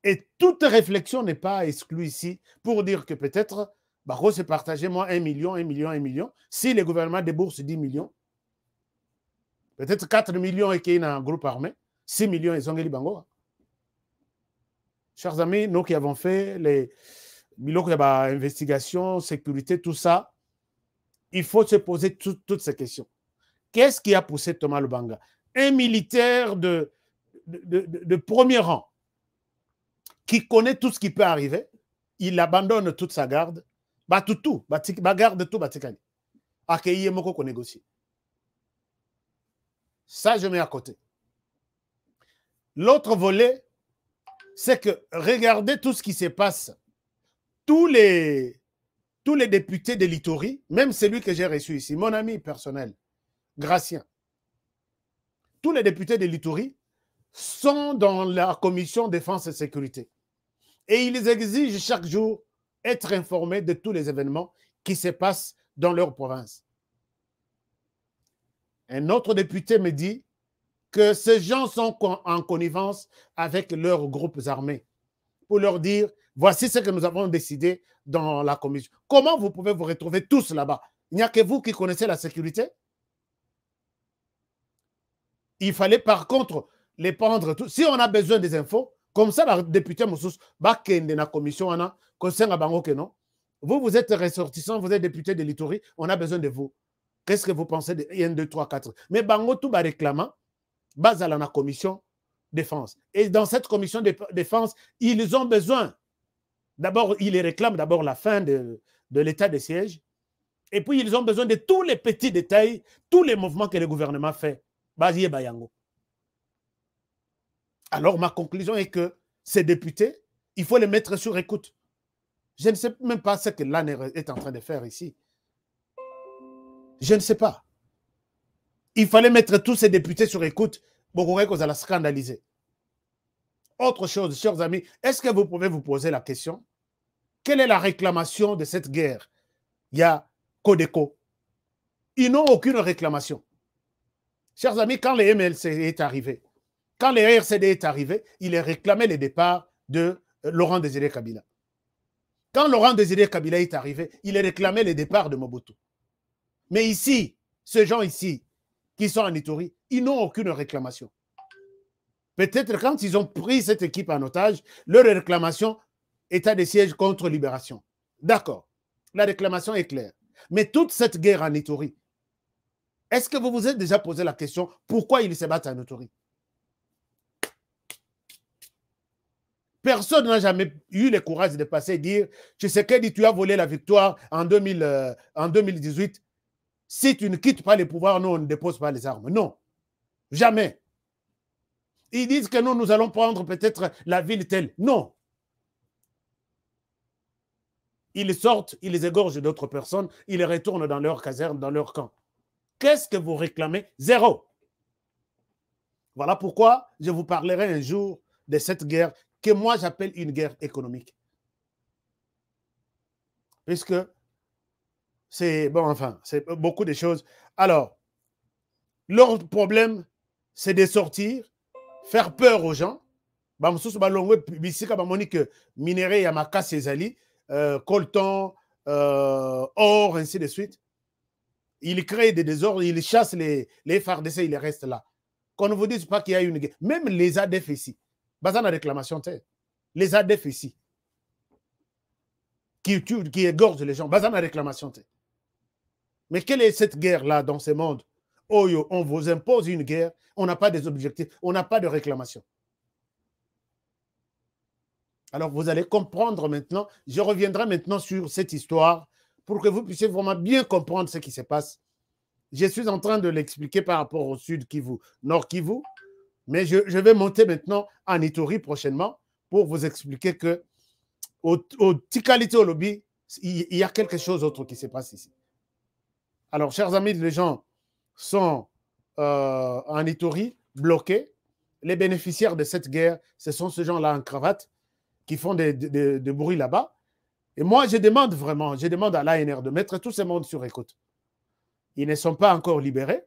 Et toute réflexion n'est pas exclue ici pour dire que peut-être, Baro se partager moi 1 million, 1 million, 1 million. Si le gouvernement débourse 10 millions, peut-être 4 millions et qu'il y a un groupe armé, 6 millions ils ont gagné bango. Chers amis, nous qui avons fait les investigations, sécurité, tout ça, il faut se poser toutes ces questions. Qu'est-ce qui a poussé Thomas Lubanga? Un militaire de premier rang qui connaît tout ce qui peut arriver, il abandonne toute sa garde, garde tout, accueillir Moko qu'on négocie. Ça, je mets à côté. L'autre volet, c'est que regardez tout ce qui se passe. Tous les députés de l'Ituri, même celui que j'ai reçu ici, mon ami personnel, Gratien, tous les députés de l'Ituri, sont dans la commission défense et sécurité. Et ils exigent chaque jour être informés de tous les événements qui se passent dans leur province. Un autre député me dit que ces gens sont en connivence avec leurs groupes armés pour leur dire, voici ce que nous avons décidé dans la commission. Comment vous pouvez vous retrouver tous là-bas? Il n'y a que vous qui connaissez la sécurité. Il fallait par contre les prendre tous. Si on a besoin des infos, comme ça, le député Moussous, de la commission, vous êtes ressortissant, vous êtes député de l'Ituri, on a besoin de vous. Qu'est-ce que vous pensez de 1, 2, 3, 4? Mais Bango tout va réclamer, base à la commission défense. Et dans cette commission de défense, ils ont besoin. D'abord, ils réclament d'abord la fin de l'état de siège. Et puis, ils ont besoin de tous les petits détails, tous les mouvements que le gouvernement fait. Bazié Bayango. Alors, ma conclusion est que ces députés, il faut les mettre sur écoute. Je ne sais même pas ce que l'ANER est en train de faire ici. Je ne sais pas. Il fallait mettre tous ces députés sur écoute. Beaucoup qu'on allait scandaliser. Autre chose, chers amis, est-ce que vous pouvez vous poser la question? Quelle est la réclamation de cette guerre? Il y a Codeco. Ils n'ont aucune réclamation. Chers amis, quand le MLC est arrivé, quand le RCD est arrivé, il a réclamé le départ de Laurent Désiré Kabila. Quand Laurent Désiré Kabila est arrivé, il a réclamé le départ de Mobutu. Mais ici, ces gens ici, qui sont en Ituri, ils n'ont aucune réclamation. Peut-être quand ils ont pris cette équipe en otage, leur réclamation, état de siège contre libération. D'accord, la réclamation est claire. Mais toute cette guerre en Ituri, est-ce que vous vous êtes déjà posé la question pourquoi ils se battent en Ituri? Personne n'a jamais eu le courage de passer et dire Tshisekedi, tu as volé la victoire en 2018. Si tu ne quittes pas les pouvoirs, nous, on ne dépose pas les armes. Non, jamais. Ils disent que nous allons prendre peut-être la ville telle. Non. Ils sortent, ils égorgent d'autres personnes, ils retournent dans leur caserne, dans leur camp. Qu'est-ce que vous réclamez? Zéro. Voilà pourquoi je vous parlerai un jour de cette guerre que moi j'appelle une guerre économique. Puisque c'est bon, enfin, c'est beaucoup de choses. Alors, leur problème, c'est de sortir, faire peur aux gens. Minerai, Yamaka, Césali, coltan, or, ainsi de suite. Ils créent des désordres, ils chassent les FARDC, ils restent là. Qu'on ne vous dise pas qu'il y a une guerre. Même les ADF ici, basant la réclamation, les ADF ici, qui égorgent les gens, basant la réclamation. Mais quelle est cette guerre-là dans ce monde? Oh, on vous impose une guerre, on n'a pas des objectifs, on n'a pas de réclamation. Alors vous allez comprendre maintenant, je reviendrai maintenant sur cette histoire pour que vous puissiez vraiment bien comprendre ce qui se passe. Je suis en train de l'expliquer par rapport au Sud Kivu, Nord Kivu, mais je vais monter maintenant en Ituri prochainement pour vous expliquer que au Tikalité au lobby, il y a quelque chose d'autre qui se passe ici. Alors, chers amis, les gens sont en Ituri, bloqués. Les bénéficiaires de cette guerre, ce sont ces gens-là en cravate qui font des bruits là-bas. Et moi, je demande vraiment, je demande à l'ANR de mettre tout ce monde sur écoute. Ils ne sont pas encore libérés.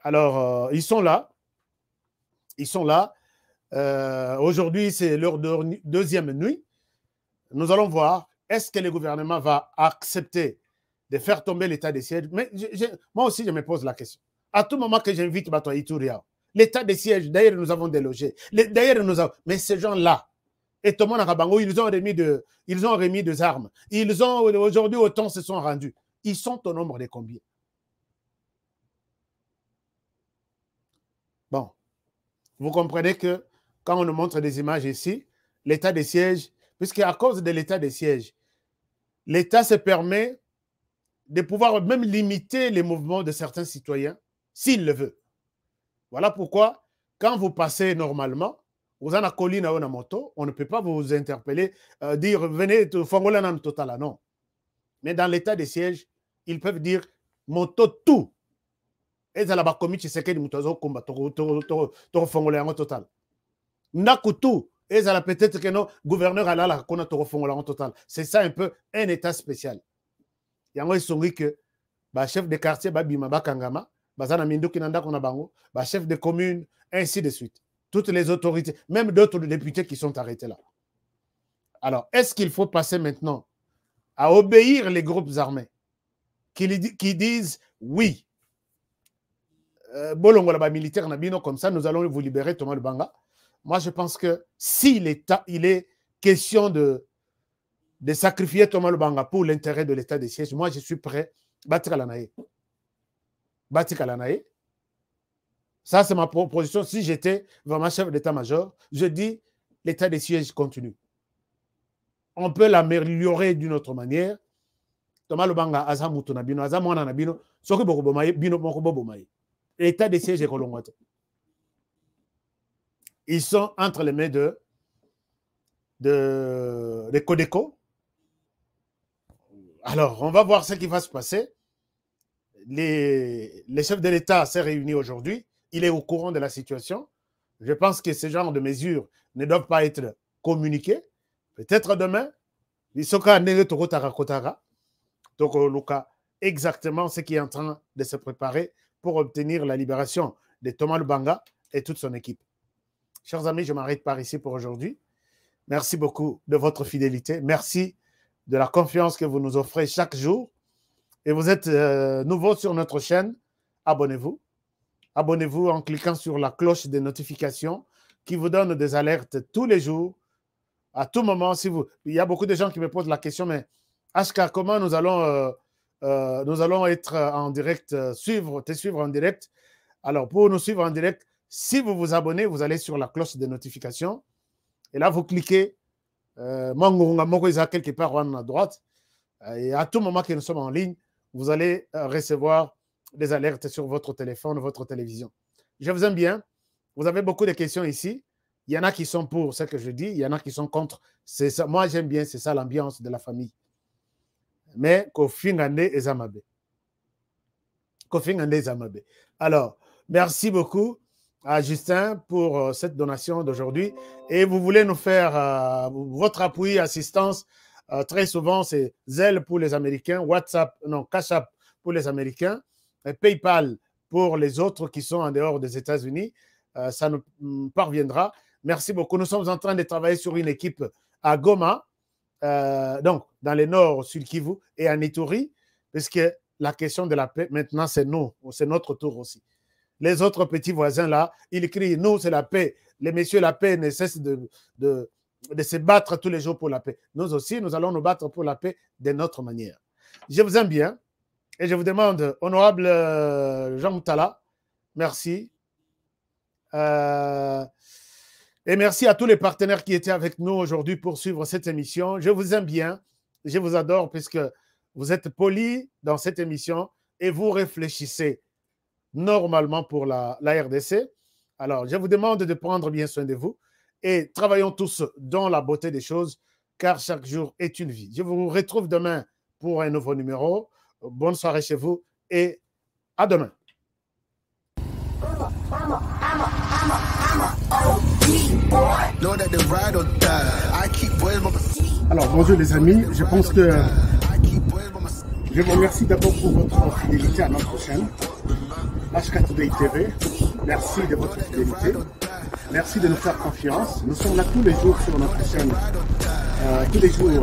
Alors, ils sont là. Ils sont là. Aujourd'hui, c'est leur deuxième nuit. Nous allons voir, est-ce que le gouvernement va accepter de faire tomber l'état de siège? Mais moi aussi, je me pose la question. À tout moment que j'invite Batoa Itouria, l'état de siège, d'ailleurs, nous avons délogé. Mais ces gens-là, et Thomas Nakabango, ils ont remis des armes. Aujourd'hui, autant se sont rendus. Ils sont au nombre de combien? Bon, vous comprenez que quand on nous montre des images ici, l'état de siège, puisqu'à cause de l'état de siège, l'État se permet de pouvoir même limiter les mouvements de certains citoyens, s'il le veut. Voilà pourquoi, quand vous passez normalement, vous en avez colline à une moto, on ne peut pas vous interpeller, dire venez, Fongolan total, non. Mais dans l'état de siège, ils peuvent dire moto tout. Et ça la commis Tshisekedi Mutozo combat to fongola en total. Nakutu et ça la peut-être que nos gouverneurs ala la kona to fongola en total. C'est ça un peu un état spécial. Yango isongi que ba chef de quartier ba bima ba kangama, ba zana mindu kinanda kona bango, ba chef de commune ainsi de suite. Toutes les autorités, même d'autres députés qui sont arrêtés là. Alors, est-ce qu'il faut passer maintenant à obéir les groupes armés qui disent oui, bolongola militaire nabino comme ça, nous allons vous libérer Thomas Lubanga. Moi, je pense que si l'État, il est question de sacrifier Thomas Lubanga pour l'intérêt de l'État de siège, moi, je suis prêt. Batika Lanae. Ça, c'est ma proposition. Si j'étais vraiment chef d'état-major, je dis l'État de siège continue. On peut l'améliorer d'une autre manière. Thomas Lubanga, Azamuto Nabino, Azamwana Nabino, Soki Bokobomaye, Bino Mokobobomaye. L'État de siège est colongote. Ils sont entre les mains de Codeco. Alors, on va voir ce qui va se passer. Les chefs de l'État s'est réunis aujourd'hui. Il est au courant de la situation. Je pense que ce genre de mesures ne doivent pas être communiquées. Peut-être demain, il sera exactement ce qui est en train de se préparer pour obtenir la libération de Thomas Lubanga et toute son équipe. Chers amis, je m'arrête par ici pour aujourd'hui. Merci beaucoup de votre fidélité. Merci de la confiance que vous nous offrez chaque jour. Et vous êtes nouveau sur notre chaîne, abonnez-vous. Abonnez-vous en cliquant sur la cloche des notifications qui vous donne des alertes tous les jours, à tout moment. Il y a beaucoup de gens qui me posent la question, mais HK, comment nous allons être en direct, te suivre en direct? Alors, pour nous suivre en direct, si vous vous abonnez, vous allez sur la cloche des notifications. Et là, vous cliquez quelque part à droite. Et à tout moment que nous sommes en ligne, vous allez recevoir des alertes sur votre téléphone, votre télévision. Je vous aime bien. Vous avez beaucoup de questions ici. Il y en a qui sont pour ce que je dis, il y en a qui sont contre. C'est ça. Moi, j'aime bien, c'est ça l'ambiance de la famille. Mais Kofingande et Zamabe. Kofingande et Zamabe. Alors, merci beaucoup à Justin pour cette donation d'aujourd'hui. Et vous voulez nous faire votre appui, assistance. Très souvent, c'est Zelle pour les Américains, Cash App pour les Américains, et PayPal pour les autres qui sont en dehors des États-Unis. Ça nous parviendra. Merci beaucoup. Nous sommes en train de travailler sur une équipe à Goma, donc dans le nord, Sud Kivu, et à Ituri, puisque la question de la paix, maintenant, c'est nous, c'est notre tour aussi. Les autres petits voisins là, ils crient, nous, c'est la paix. Les messieurs, la paix ne cesse de se battre tous les jours pour la paix. Nous aussi, nous allons nous battre pour la paix de notre manière. Je vous aime bien et je vous demande, honorable Jean Moutala, merci. Et merci à tous les partenaires qui étaient avec nous aujourd'hui pour suivre cette émission. Je vous aime bien, je vous adore puisque vous êtes polis dans cette émission et vous réfléchissez normalement pour la RDC. Alors, je vous demande de prendre bien soin de vous et travaillons tous dans la beauté des choses car chaque jour est une vie. Je vous retrouve demain pour un nouveau numéro. Bonne soirée chez vous et à demain. Alors, bonjour les amis, je pense que je vous remercie d'abord pour votre fidélité à notre chaîne, HK Today TV. Merci de votre fidélité, merci de nous faire confiance. Nous sommes là tous les jours sur notre chaîne, tous les jours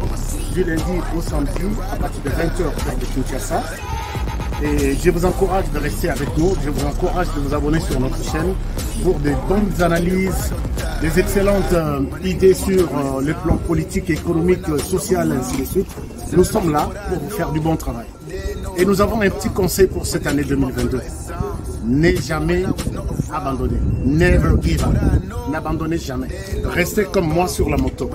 du lundi au samedi à partir de 20h de Kinshasa. Et je vous encourage de rester avec nous, je vous encourage de vous abonner sur notre chaîne pour de bonnes analyses, des excellentes idées sur le plan politique, économique, social, ainsi de suite. Nous sommes là pour vous faire du bon travail. Et nous avons un petit conseil pour cette année 2022. Ne jamais abandonner. Never give up. N'abandonnez jamais. Restez comme moi sur la moto.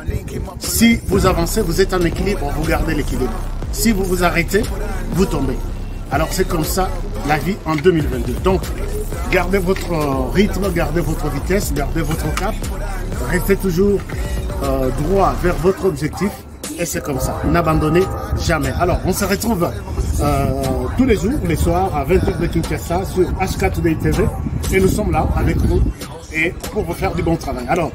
Si vous avancez, vous êtes en équilibre, vous gardez l'équilibre. Si vous vous arrêtez, vous tombez. Alors c'est comme ça la vie en 2022. Donc, gardez votre rythme, gardez votre vitesse, gardez votre cap. Restez toujours droit vers votre objectif. Et c'est comme ça. N'abandonnez jamais. Alors, on se retrouve tous les jours, les soirs, à 20h de Kinshasa sur HK Today TV. Et nous sommes là avec vous et pour vous faire du bon travail. Alors,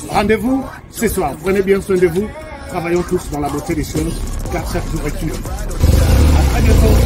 rendez-vous ce soir. Prenez bien soin de vous. Travaillons tous dans la beauté des choses, car chaque jour est unique. À très bientôt.